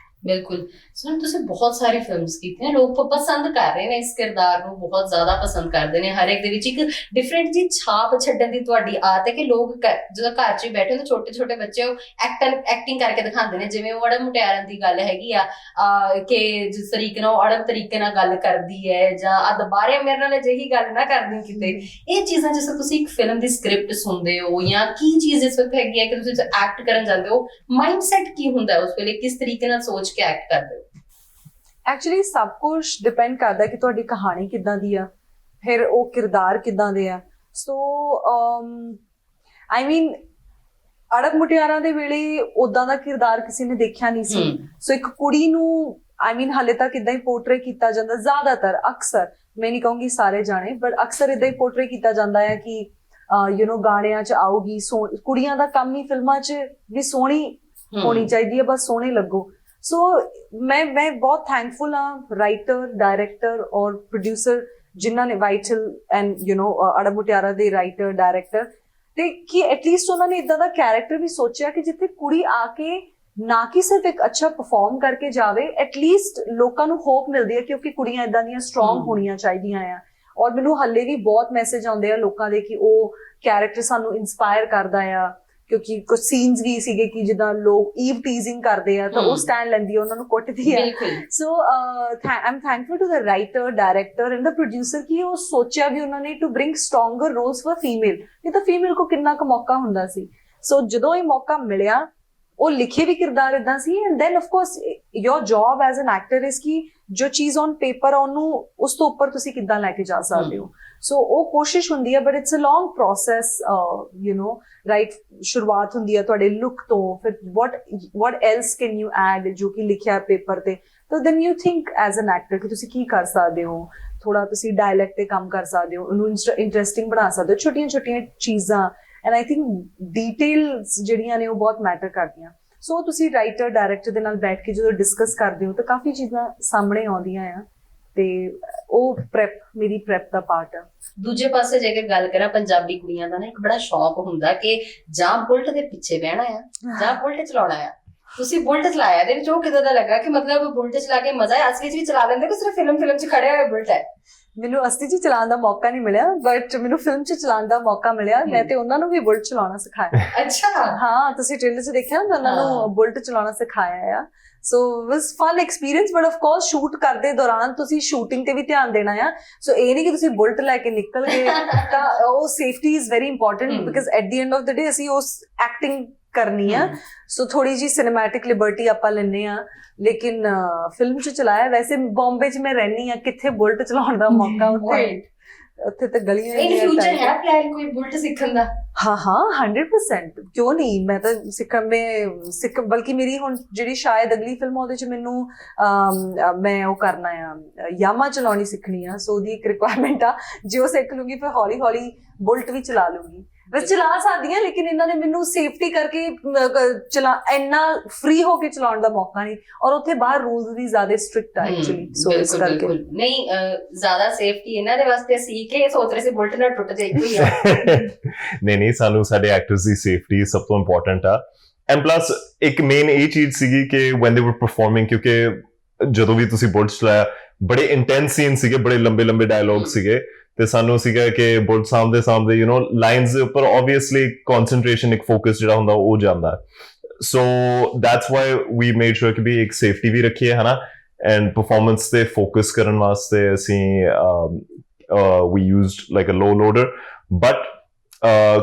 A: ਬਿਲਕੁਲ ਸੁਣ, ਤੁਸੀਂ ਬਹੁਤ ਸਾਰੀ ਫਿਲਮਸ ਕੀਤੀਆਂ, ਲੋਕ ਪਸੰਦ ਕਰ ਰਹੇ ਨੇ ਇਸ ਕਿਰਦਾਰ ਨੂੰ, ਬਹੁਤ ਜ਼ਿਆਦਾ ਪਸੰਦ ਕਰਦੇ ਨੇ। ਹਰ ਇੱਕ ਦੇ ਵਿੱਚ ਇੱਕ ਡਿਫਰੈਂਟ ਜੀ ਛਾਪ ਛੱਡਣ ਦੀ ਤੁਹਾਡੀ ਆਦਤ ਹੈ ਕਿ ਲੋਕ ਜਦੋਂ ਘਰ 'ਚ ਬੈਠੇ ਹੁੰਦੇ ਛੋਟੇ ਬੱਚੇ ਉਹ ਐਕਟਿੰਗ ਕਰਕੇ ਦਿਖਾਉਂਦੇ ਨੇ, ਜਿਵੇਂ ਉਹ ਅੜਬ ਮੁਟਿਆਰਾਂ ਦੀ ਗੱਲ ਹੈਗੀ ਆ ਕਿ ਜਿਸ ਤਰੀਕੇ ਨਾਲ ਉਹ ਅੜਬ ਤਰੀਕੇ ਨਾਲ ਗੱਲ ਕਰਦੀ ਹੈ, ਜਾਂ ਆ ਦੁਬਾਰੇ ਮੇਰੇ ਨਾਲ ਅਜਿਹੀ ਗੱਲ ਨਾ ਕਰਦੀ ਕਿਤੇ। ਇਹ ਚੀਜ਼ਾਂ ਜਿਸ ਤੁਸੀਂ ਇੱਕ ਫਿਲਮ ਦੀ ਸਕ੍ਰਿਪਟ ਸੁਣਦੇ ਹੋ ਜਾਂ ਕੀ ਚੀਜ਼ ਇਸ ਵਕਤ ਹੈਗੀ ਹੈ ਕਿ ਤੁਸੀਂ ਐਕਟ ਕਰਨ ਜਾਂਦੇ ਹੋ, ਮਾਈਂਡ ਸੈਟ ਕੀ ਹੁੰਦਾ ਉਸ ਵੇਲੇ, ਕਿਸ ਤਰੀਕੇ ਨਾਲ ਸੋਚ ਕੇ ਐਕਟ ਕਰਦੇ ਹੋ?
B: ਐਕਚੁਅਲੀ ਸਭ ਕੁਝ ਡਿਪੈਂਡ ਕਰਦਾ ਕਿ ਤੁਹਾਡੀ ਕਹਾਣੀ ਕਿੱਦਾਂ ਦੀ ਆ, ਫਿਰ ਉਹ ਕਿਰਦਾਰ ਕਿੱਦਾਂ ਦੇ ਆ। ਸੋ ਆਈ ਮੀਨ ਅੜਬ ਮੁਟਿਆਰਾਂ ਦੇ ਵੇਲੇ ਉਦਾਂ ਦਾ ਕਿਰਦਾਰ ਕਿਸੇ ਨੇ ਦੇਖਿਆ ਨਹੀਂ ਸੀ। ਸੋ ਇੱਕ ਕੁੜੀ ਨੂੰ ਆਈ ਮੀਨ ਹਾਲੇ ਤੱਕ ਇਦਾਂ ਹੀ ਪੋਰਟਰੇ ਕੀਤਾ ਜਾਂਦਾ, ਜ਼ਿਆਦਾਤਰ ਅਕਸਰ, ਮੈਂ ਨਹੀਂ ਕਹੂੰਗੀ ਸਾਰੇ ਜਾਣੇ, ਬਟ ਅਕਸਰ ਇਦਾਂ ਹੀ ਪੋਰਟਰੇ ਕੀਤਾ ਜਾਂਦਾ ਹੈ ਕਿ ਗਾਣਿਆਂ 'ਚ ਆਊਗੀ, ਕੁੜੀਆਂ ਦਾ ਕੰਮ ਹੀ ਫਿਲਮਾਂ 'ਚ ਵੀ ਸੋਹਣੀ ਹੋਣੀ ਚਾਹੀਦੀ ਹੈ, ਬਸ ਸੋਹਣੇ ਲੱਗੋ। ਸੋ ਮੈਂ ਬਹੁਤ ਥੈਂਕਫੁਲ ਹਾਂ ਰਾਈਟਰ, ਡਾਇਰੈਕਟਰ ਔਰ ਪ੍ਰੋਡਿਊਸਰ ਜਿਨ੍ਹਾਂ ਨੇ ਵਾਈਟਲ ਐਂਡ ਅੜਬ ਮੁਟਿਆਰਾਂ ਦੇ ਰਾਈਟਰ, ਡਾਇਰੈਕਟਰ, ਤੇ ਕਿ ਐਟਲੀਸਟ ਉਹਨਾਂ ਨੇ ਇਦਾਂ ਦਾ ਕੈਰੈਕਟਰ ਵੀ ਸੋਚਿਆ ਕਿ ਜਿੱਥੇ ਕੁੜੀ ਆ ਕੇ ਨਾ ਕਿ ਸਿਰਫ ਇੱਕ ਅੱਛਾ ਪਰਫਾਰਮ ਕਰਕੇ ਜਾਵੇ, ਐਟਲੀਸਟ ਲੋਕਾਂ ਨੂੰ ਹੋਪ ਮਿਲਦੀ ਹੈ ਕਿਉਂਕਿ ਕੁੜੀਆਂ ਇਦਾਂ ਦੀਆਂ ਸਟਰੋਂਗ ਹੋਣੀਆਂ ਚਾਹੀਦੀਆਂ ਆ। ਔਰ ਮੈਨੂੰ ਹਾਲੇ ਵੀ ਬਹੁਤ ਮੈਸੇਜ ਆਉਂਦੇ ਆ ਲੋਕਾਂ ਦੇ ਕਿ ਉਹ ਕੈਰੈਕਟਰ ਸਾਨੂੰ ਇਨਸਪਾਇਰ ਕਰਦਾ ਆ, ਕਿਉਂਕਿ ਕੁਝ ਸੀਨਸ ਵੀ ਸੀਗੇ ਕਿ ਜਿੱਦਾਂ ਲੋਕ ਈਵ ਟੀਜ਼ਿੰਗ ਕਰਦੇ ਆ ਤਾਂ ਉਹ ਸਟੈਂਡ ਲੈਂਦੀ ਆ, ਉਹਨਾਂ ਨੂੰ ਕੁੱਟਦੀ ਆ। So I am thankful to the writer, director and the producer ਕਿ ਉਹ ਸੋਚਿਆ ਵੀ ਉਹਨਾਂ ਨੇ to bring stronger roles for female, ਨਹੀਂ ਤਾਂ ਫੀਮੇਲ ਕੋ ਕਿੰਨਾ ਕੁ ਮੌਕਾ ਹੁੰਦਾ ਸੀ। ਸੋ ਜਦੋਂ ਇਹ ਮੌਕਾ ਮਿਲਿਆ, ਉਹ ਲਿਖੇ ਵੀ ਕਿਰਦਾਰ ਇਦਾਂ ਸੀ, and then of course your job as an actor is ਕਿ ਜੋ ਚੀਜ਼ ਔਨ ਪੇਪਰ ਉਹਨੂੰ ਉਸ ਤੋਂ ਉੱਪਰ ਤੁਸੀਂ ਕਿੱਦਾਂ ਲੈ ਕੇ ਜਾ ਸਕਦੇ ਹੋ। ਸੋ ਉਹ ਕੋਸ਼ਿਸ਼ ਹੁੰਦੀ ਹੈ, but it's a long process, right. ਸ਼ੁਰੂਆਤ ਹੁੰਦੀ ਹੈ ਤੁਹਾਡੇ ਲੁੱਕ ਤੋਂ, ਫਿਰ what else can you add ਜੋ ਕਿ ਲਿਖਿਆ ਪੇਪਰ ਤੇ, ਤਾਂ then you think as an actor ਕਿ ਤੁਸੀਂ ਕੀ ਕਰ ਸਕਦੇ ਹੋ, ਥੋੜਾ ਤੁਸੀਂ ਡਾਇਲੈਕਟ ਤੇ ਕੰਮ ਕਰ ਸਕਦੇ ਹੋ, ਉਹਨੂੰ ਇੰਟਰਸਟਿੰਗ ਬਣਾ ਸਕਦੇ ਹੋ, ਛੋਟੀਆਂ ਚੀਜ਼ਾਂ। ਐਂਡ ਆਈ ਥਿੰਕ ਡੀਟੇਲਸ ਜਿਹੜੀਆਂ ਨੇ ਉਹ ਬਹੁਤ ਮੈਟਰ ਕਰਦੀਆਂ। ਸੋ ਤੁਸੀਂ ਰਾਈਟਰ, ਡਾਇਰੈਕਟਰ ਦੇ ਨਾਲ ਬੈਠ ਕੇ ਜਦੋਂ ਡਿਸਕਸ ਕਰਦੇ ਹੋ ਤਾਂ ਕਾਫੀ ਚੀਜ਼ਾਂ ਸਾਹਮਣੇ ਆਉਂਦੀਆਂ ਆ, ਤੇ ਉਹ ਮੇਰੀ ਪ੍ਰੈਪ ਦਾ ਪਾਰਟ ਆ।
A: ਦੂਜੇ ਪਾਸੇ ਜੇਕਰ ਗੱਲ ਕਰਾਂ, ਪੰਜਾਬੀ ਕੁੜੀਆਂ ਦਾ ਨਾ ਇੱਕ ਬੜਾ ਸ਼ੌਕ ਹੁੰਦਾ ਕਿ ਜਾਂ ਬੁਲਟ ਦੇ ਪਿੱਛੇ ਬਹਿਣਾ ਆ ਜਾਂ ਬੁਲਟ ਚਲਾਉਣਾ ਆ, ਤੁਸੀਂ ਬੁਲਟ ਚਲਾਇਆ ਇਹਦੇ ਵਿੱਚ ਉਹ ਕਿਦਾਂ ਦਾ ਲੱਗਾ ਕਿ ਮਤਲਬ ਬੁਲਟ ਚਲਾ ਕੇ ਮਜ਼ਾ ਹੈ, ਅਸਲੀ 'ਚ ਵੀ ਚਲਾ ਲੈਂਦੇ ਕਿ ਸਿਰਫ ਫਿਲਮ 'ਚ ਖੜਿਆ ਹੋਇਆ ਬੁਲਟ ਹੈ?
B: ਮੈਨੂੰ ਅਸਲੀ 'ਚ ਚਲਾਉਣ ਦਾ ਮੌਕਾ ਨਹੀਂ ਮਿਲਿਆ, ਬਟ ਮੈਨੂੰ ਫਿਲਮ 'ਚ ਚਲਾਉਣ ਦਾ ਮੌਕਾ ਮਿਲਿਆ। ਮੈਂ ਤੇ ਉਹਨਾਂ ਨੂੰ ਵੀ ਬੁਲਟ ਚਲਾਉਣਾ ਸਿਖਾਇਆ।
A: ਅੱਛਾ,
B: ਹਾਂ, ਤੁਸੀਂ ਟ੍ਰੇਲਰ 'ਚ ਦੇਖਿਆ ਨਾ, ਉਹਨਾਂ ਨੂੰ ਬੁਲਟ ਚਲਾਉਣਾ ਸਿਖਾਇਆ ਆ। So was fun experience, but of course shoot ਕਰਦੇ ਦੌਰਾਨ ਤੁਸੀਂ ਸ਼ੂਟਿੰਗ ਤੇ ਵੀ ਧਿਆਨ ਦੇਣਾ ਆ। ਸੋ ਇਹ ਨਹੀਂ ਕਿ ਤੁਸੀਂ ਬੁਲਟ ਲੈ ਕੇ ਨਿਕਲ ਗਏ ਤਾਂ ਉਹ safety is very important, because at the end of the day ਅਸੀਂ ਉਸ ਐਕਟਿੰਗ ਕਰਨੀ ਆ। ਸੋ ਥੋੜੀ ਜੀ ਸਿਨੇਮੈਟਿਕ ਲਿਬਰਟੀ ਆਪਾਂ ਲੈਂਦੇ ਆ, ਲੇਕਿਨ ਫਿਲਮ 'ਚ ਚਲਾਇਆ। ਵੈਸੇ ਬੰਬੇ 'ਚ ਮੈਂ ਰਹਿੰਦੀ ਆ, ਕਿੱਥੇ ਬੁਲਟ ਚਲਾਉਣ ਦਾ ਮੌਕਾ? ਉੱਥੇ ਤਾਂ ਗਲੀਆਂ
A: ਇਨ ਫਿਊਚਰ ਹੈ ਪਲਾਨ ਕੋਈ ਬੁਲਟ ਸਿੱਖਣ ਦਾ?
B: ਹਾਂ 100%, ਕਿਉਂ ਨਹੀਂ। ਮੈਂ ਤਾਂ ਬਲਕਿ ਮੇਰੀ ਹੁਣ ਜਿਹੜੀ ਸ਼ਾਇਦ ਅਗਲੀ ਫਿਲਮ ਉਹਦੇ 'ਚ ਮੈਨੂੰ ਮੈਂ ਉਹ ਕਰਨਾ ਆ, ਯਾਮਾ ਚਲਾਉਣੀ ਸਿੱਖਣੀ ਆ। ਸੋ ਉਹਦੀ ਇੱਕ ਰਿਕੁਆਇਰਮੈਂਟ ਆ, ਜੇ ਉਹ ਸਿੱਖ ਲੂੰਗੀ ਫਿਰ ਹੌਲੀ ਹੌਲੀ ਬੁਲਟ ਵੀ ਚਲਾ ਲੂੰਗੀ। ਵੈਸੇ ਚਲਾ ਸਕਦੀ ਹਾਂ, ਲੇਕਿਨ ਇਹਨਾਂ ਨੇ ਮੈਨੂੰ ਸੇਫਟੀ ਕਰਕੇ ਇੰਨਾ ਫ੍ਰੀ ਹੋ ਕੇ ਚਲਾਉਣ ਦਾ ਮੌਕਾ ਨਹੀਂ, ਔਰ ਉੱਥੇ ਬਾਹਰ ਰੂਲਸ ਵੀ ਜ਼ਿਆਦਾ ਸਟ੍ਰਿਕਟ ਆ ਐਕਚੁਅਲੀ। ਸੋ ਇਸ ਕਰਕੇ
A: ਨਹੀਂ, ਜ਼ਿਆਦਾ ਸੇਫਟੀ ਇਹਨਾਂ ਦੇ ਵਾਸਤੇ ਸੀ ਕਿ ਸੋਚ ਰਹੇ ਸੀ ਬੁਲਟ ਨਾ ਟੁੱਟ ਜਾਏ ਕੋਈ।
E: ਨਹੀਂ ਸਾਨੂੰ ਸਾਡੇ ਐਕਟਰਸ ਦੀ ਸੇਫਟੀ ਸਭ ਤੋਂ ਇੰਪੋਰਟੈਂਟ ਆ। ਐਂਡ ਪਲੱਸ ਇੱਕ ਮੇਨ ਇਹ ਚੀਜ਼ ਸੀਗੀ ਕਿ ਵੈਨ ਦੇ ਵਰ ਪਰਫਾਰਮਿੰਗ, ਕਿਉਂਕਿ ਜਦੋਂ ਵੀ ਤੁਸੀਂ ਬੁਲਟ ਚਲਾਇਆ ਬੜੇ ਇੰਟੈਂਸ ਸੀਨ ਸੀਗੇ, ਬੜੇ ਲੰਬੇ ਡਾਇਲੌਗ ਸੀਗੇ, ਤੇ ਸਾਨੂੰ ਸੀਗਾ ਕਿ ਬੁਲਟ ਸਾਹਮਣੇ ਯੂ نو ਲਾਈਨਸ ਦੇ ਉੱਪਰ ਆਬਵੀਅਸਲੀ ਕਨਸੈਂਟਰੇਸ਼ਨ, ਇੱਕ ਫੋਕਸ ਜਿਹੜਾ ਹੁੰਦਾ ਉਹ ਜਾਂਦਾ। So that's why we made sure ਕਿ ਵੀ ਇੱਕ ਸੇਫਟੀ ਵੀ ਰੱਖੀਏ, ਹਨਾ। ਐਂਡ ਪਰਫਾਰਮੈਂਸ ਤੇ ਫੋਕਸ ਕਰਨ ਵਾਸਤੇ ਅਸੀਂ ਵੀ used like a low loader. But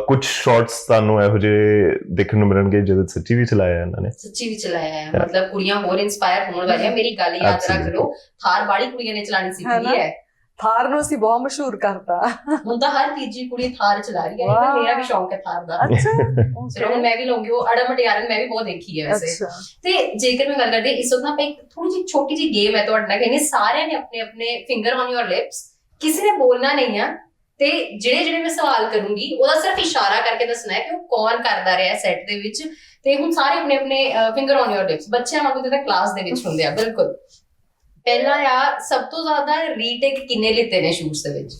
E: ਕੁਝ ਸ਼ਾਰਟਸ ਤੁਹਾਨੂੰ ਇਹੋ ਜਿਹੇ ਦੇਖਣ ਨੂੰ ਮਿਲਣਗੇ ਜਿਹਦੇ ਸੱਚੀ ਵੀ ਚਲਾਇਆ ਇਹਨਾਂ ਨੇ।
A: ਸੱਚੀ ਵੀ ਚਲਾਇਆ ਹੈ, ਮਤਲਬ ਕੁੜੀਆਂ ਹੋਰ ਇਨਸਪਾਇਰ ਹੋਣ ਵਾਲੀਆਂ। ਮੇਰੀ ਗੱਲ ਯਾਦ ਰੱਖ ਲਓ, ਥਾਰ ਬਾੜੀ ਕੁੜੀਆਂ ਨੇ ਚਲਾਣੀ ਸਿੱਖੀ ਹੈ।
B: ਥਾਰ ਨੂੰ ਅਸੀਂ ਬਹੁਤ ਮਸ਼ਹੂਰ ਕਰਤਾ,
A: ਹੁਣ ਤਾਂ ਹਰ ਤੀਜੀ ਕੁੜੀ ਥਾਰ ਚਲਾ ਰਹੀ ਹੈ। ਇਹ ਮੇਰਾ ਵੀ ਸ਼ੌਂਕ ਹੈ ਥਾਰ ਦਾ। ਚਲੋ ਹੁਣ ਮੈਂ ਵੀ ਲਊਂਗੀ। ਉਹ ਅੜਾ ਮਟਿਆਰਨ ਮੈਂ ਵੀ ਬਹੁਤ ਦੇਖੀ ਹੈ ਵੈਸੇ। ਤੇ ਜੇਕਰ ਮੈਂ ਗੱਲ ਕਰਦੀ ਇਸ ਵਕਤ ਆਪਾਂ ਇੱਕ ਥੋੜੀ ਜਿਹੀ ਛੋਟੀ ਜਿਹੀ ਗੇਮ ਹੈ ਤੁਹਾਡੇ ਨਾਲ, ਕਹਿੰਦੇ ਸਾਰਿਆਂ ਨੇ ਆਪਣੇ ਆਪਣੇ ਫਿੰਗਰ ਔਨ ਯੋਰ ਲਿਪਸ, ਕਿਸੇ ਨੇ ਬੋਲਣਾ ਨਹੀਂ ਆ, ਤੇ ਜਿਹੜੇ ਮੈਂ ਸਵਾਲ ਕਰੂੰਗੀ ਉਹਦਾ ਸਿਰਫ ਇਸ਼ਾਰਾ ਕਰਕੇ ਦੱਸਣਾ ਹੈ ਕਿ ਉਹ ਕੌਣ ਕਰਦਾ ਰਿਹਾ ਸੈੱਟ ਦੇ ਵਿੱਚ। ਤੇ ਹੁਣ ਸਾਰੇ ਆਪਣੇ ਆਪਣੇ ਫਿੰਗਰ ਔਨ ਯੋਰ ਲਿਪਸ, ਬੱਚਿਆਂ ਵਾਂਗੂ ਜਿੱਦਾਂ ਕਲਾਸ ਦੇ ਵਿੱਚ ਹੁੰਦੇ ਆ। ਬਿਲਕੁਲ। ਪਹਿਲਾ ਆ, ਸਭ ਤੋਂ ਜ਼ਿਆਦਾ ਰੀਟੇਕ ਕਿੰਨੇ ਲਿੱਤੇ ਨੇ ਸ਼ੂਟਸ ਦੇ ਵਿੱਚ?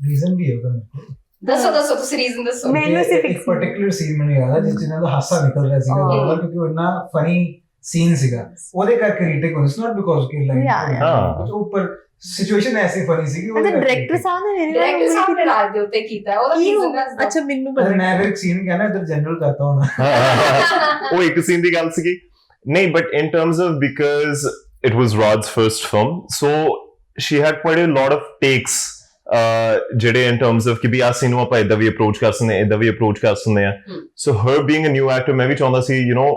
D: ਰੀਜ਼ਨ ਵੀ ਹੈ ਉਹਦਾ।
A: ਦੱਸੋ ਤੁਸੀਂ ਰੀਜ਼ਨ ਦੱਸੋ।
B: ਮੈਨੂੰ ਸਿਰਫ
D: ਇੱਕ ਪਾਰਟਿਕੂਲਰ ਸੀਨ ਮੈਨੂੰ ਯਾਦ ਹੈ ਜਿਸ ਜਿਹਨਾਂ ਦਾ ਹਾਸਾ ਨਿਕਲ ਰਿਹਾ ਸੀਗਾ, ਕਿਉਂਕਿ ਉਹ ਇੰਨਾ ਫਨੀ ਸੀਨ ਸੀਗਾ, ਉਹਦੇ ਕਰਕੇ ਰੀਟੇਕ ਹੋਇਆ ਸੀ। ਨਾਟ ਬਿਕੋਜ਼ ਕਿ ਲਾਈਕ ਉੱਪਰ ਸਿਚੁਏਸ਼ਨ ਐਸੀ ਫਨੀ ਸੀ ਕਿ ਉਹ
B: ਡਾਇਰੈਕਟਰ ਸਾਹਿਬ
A: ਨੇ ਰਾਜ ਦੇ ਉੱਤੇ ਕੀਤਾ ਉਹਦਾ ਰੀਜ਼ਨ ਦੱਸ।
B: ਅੱਛਾ, ਮੈਨੂੰ ਪਤਾ
D: ਮੈਂ ਫਿਰ ਇੱਕ ਸੀਨ ਕਹਿਣਾ ਇਧਰ ਜਨਰਲ ਕਰਤਾ ਹੋਣਾ।
E: ਉਹ ਇੱਕ ਸੀਨ ਦੀ ਗੱਲ ਸੀਗੀ। ਨਹੀਂ, but in terms of, because it was Rod's first film, so she had quite a lot of takes, ਜਿਹੜੇ in terms of ਕਿ ਵੀ ਆਹ scene ਨੂੰ ਆਪਾਂ ਏਦਾਂ ਵੀ approach ਕਰ ਸਕਦੇ ਹਾਂ, ਏਦਾਂ ਵੀ approach ਕਰ ਸਕਦੇ ਹਾਂ। So her being a new actor, ਮੈਂ ਵੀ ਚਾਹੁੰਦਾ ਸੀ you know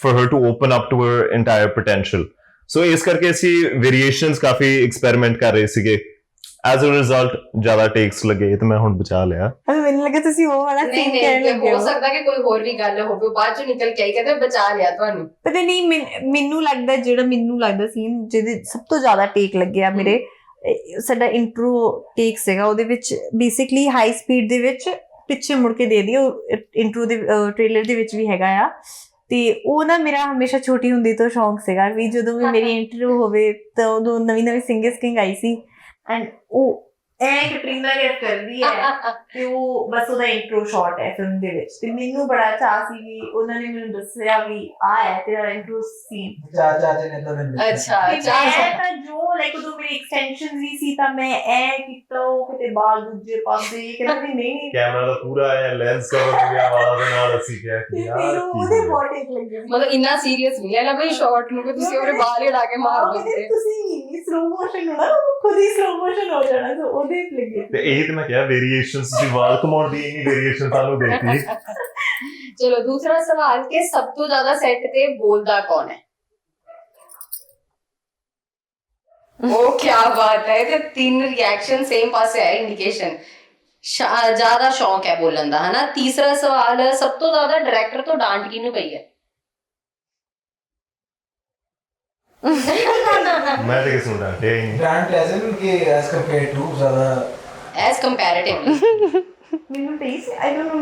E: for her to open up to her entire potential. So ਇਸ ਕਰਕੇ ਅਸੀਂ variations ਕਾਫੀ experiment ਕਰ ਰਹੇ ਸੀਗੇ। As a result, ਜ਼ਿਆਦਾ ਟੇਕਸ ਲੱਗੇ ਤੇ ਮੈਂ ਹੁਣ ਬਚਾ ਲਿਆ।
B: ਮੈਨੂੰ ਲੱਗਾ ਤੁਸੀਂ ਉਹ ਵਾਲਾ ਸੀਨ ਕਹਿਣ ਲੱਗੇ ਹੋ।
A: ਹੋ ਸਕਦਾ ਕਿ ਕੋਈ ਹੋਰ ਵੀ ਗੱਲ ਹੋਵੇ, ਬਾਅਦ ਚੋਂ ਨਿਕਲ ਕੇ ਆਈ ਕਹਿੰਦੇ ਬਚਾ ਲਿਆ ਤੁਹਾਨੂੰ।
F: ਪਤਾ ਨਹੀਂ, ਮੈਨੂੰ ਲੱਗਦਾ ਸੀਨ ਜਿਹਦੇ ਸਭ ਤੋਂ ਜ਼ਿਆਦਾ ਟੇਕ ਲੱਗਿਆ ਮੇਰੇ, ਸਾਡਾ ਇੰਟਰੋ ਟੇਕ ਸੀਗਾ। ਉਹਦੇ ਵਿੱਚ ਬੇਸਿਕਲੀ ਹਾਈ ਸਪੀਡ ਦੇ ਵਿੱਚ ਪਿੱਛੇ ਮੁੜ ਕੇ ਦੇ ਦਿਓ, ਇੰਟਰੋ ਦੇ ਟ੍ਰੇਲਰ ਦੇ ਵਿੱਚ ਵੀ ਹੈਗਾ ਆ। ਤੇ ਉਹ ਨਾ ਮੇਰਾ ਹਮੇਸ਼ਾ ਛੋਟੀ ਹੁੰਦੀ ਤੋਂ ਸ਼ੌਂਕ ਸੀਗਾ ਵੀ ਜਦੋਂ ਵੀ ਮੇਰੀ ਇੰਟਰਵਿਊ ਹੋਵੇ ਤਾਂ ਉਦੋਂ ਨਵੀਂ ਸਿੰਗਿੰਗ ਆਈ ਸੀ, ਐਂਡ ਉਹ ਕੈਟਰੀਨਾ ਕੈਫ ਕਰਦੀ ਹੈ ਤੇ ਉਹ ਬਸ ਉਹਦਾ ਇੰਟਰੋ ਸ਼ਾਟ ਹੈ ਫਿਲਮ ਦੇ ਵਿੱਚ। ਤੇ ਮੈਨੂੰ ਬੜਾ ਚਾਅ ਸੀ ਵੀ ਉਹਨਾਂ ਨੇ ਮੈਨੂੰ ਦੱਸਿਆ ਵੀ ਆ ਹੈ ਤੇਰਾ ਇੰਟਰੋ ਸੀਨ।
D: ਚਾਚਾ ਜੀ ਨੇ ਤਾਂ ਮੈਨੂੰ
A: ਅੱਛਾ
F: ਤਾਂ ਜੋ ਲਾਈਕ ਉਦੋਂ ਮੇਰੀ ਐਕਸਟੈਂਸ਼ਨ ਵੀ ਸੀ ਤਾਂ ਮੈਂ ਕੀਤਾ ਉਹ ਕਿਤੇ ਬਾਲ ਦੂਜੇ ਪਾਸੇ ਕਹਿੰਦੇ ਨਹੀਂ
E: ਕੈਮਰਾ ਦਾ ਪੂਰਾ ਹੈ, ਲੈਂਸ ਕਵਰ ਹੋ ਗਿਆ ਵਾਲਾ ਦੇ ਨਾਲ। ਅਸੀਂ ਕਿਹਾ ਕਿ ਯਾਰ
F: ਉਹਦੇ ਬਹੁਤ ਟੇਕ ਲੱਗੇ,
A: ਮਤਲਬ ਇੰਨਾ ਸੀਰੀਅਸ ਨਹੀਂ ਲੈਣਾ ਬਈ ਸ਼ਾਟ ਨੂੰ ਕਿ ਤੁਸੀਂ ਉਹਦੇ ਬਾਲ ਹੀ ਲਾ ਕੇ ਮਾਰ ਦਿੰਦੇ।
F: ਤੁਸੀਂ ਸਲੋ ਮੋਸ਼ਨ ਹੋਣਾ, ਖੁਦ ਹੀ ਸਲੋ ਮੋਸ਼ਨ ਹੋ ਜਾਣਾ, ਤਾਂ ਉਹਦੇ ਲੱਗੇ।
E: ਤੇ ਇਹ ਤੇ ਮੈਂ ਕਿਹਾ ਵੇਰੀਏਸ਼ਨਸ ਦੀ ਵਾਲ ਕਮਾਉਣ ਦੀ ਇਹ ਵੇਰੀਏਸ਼ਨ ਤੁਹਾਨੂੰ ਦੇਖੀ।
A: ਚਲੋ ਦੂਸਰਾ ਸਵਾਲ ਕਿ ਸਭ ਤੋਂ ਜ਼ਿਆਦਾ ਸੈੱਟ ਤੇ ਬੋਲਦਾ ਕੌਣ ਹੈ? ਉਹ ਕੀ ਬਾਤ ਹੈ। ਤੇ ਤਿੰਨ ਰਿਐਕਸ਼ਨ ਸੇਮ ਪਾਸੇ ਆਏ, ਇੰਡੀਕੇਸ਼ਨ ਜ਼ਿਆਦਾ ਸ਼ੌਂਕ ਹੈ ਬੋਲਣ ਦਾ, ਹਨਾ। ਤੀਸਰਾ ਸਵਾਲ, ਸਭ ਤੋਂ ਜ਼ਿਆਦਾ ਡਾਇਰੈਕਟਰ ਤੋਂ ਡਾਂਟ ਕਿਹਨੂੰ ਪਈ ਹੈ?
E: ਮੈਂ ਤੇ ਕਿਸ ਨੂੰ ਡਾਂਟਿਆ ਹੀ ਨਹੀਂ।
D: ਡਾਂਟ ਐਜ਼ ਇਨ ਕਿ ਐਸ ਕੰਪੇਅਰ ਟੂ ਜ਼ਿਆਦਾ
A: ਐਸ ਕੰਪੈਰੀਟਿਵਲੀ
F: ਮੈਨੂੰ ਪਈ ਸੀ, ਆਈ ਡੋਨਟ ਨੋ।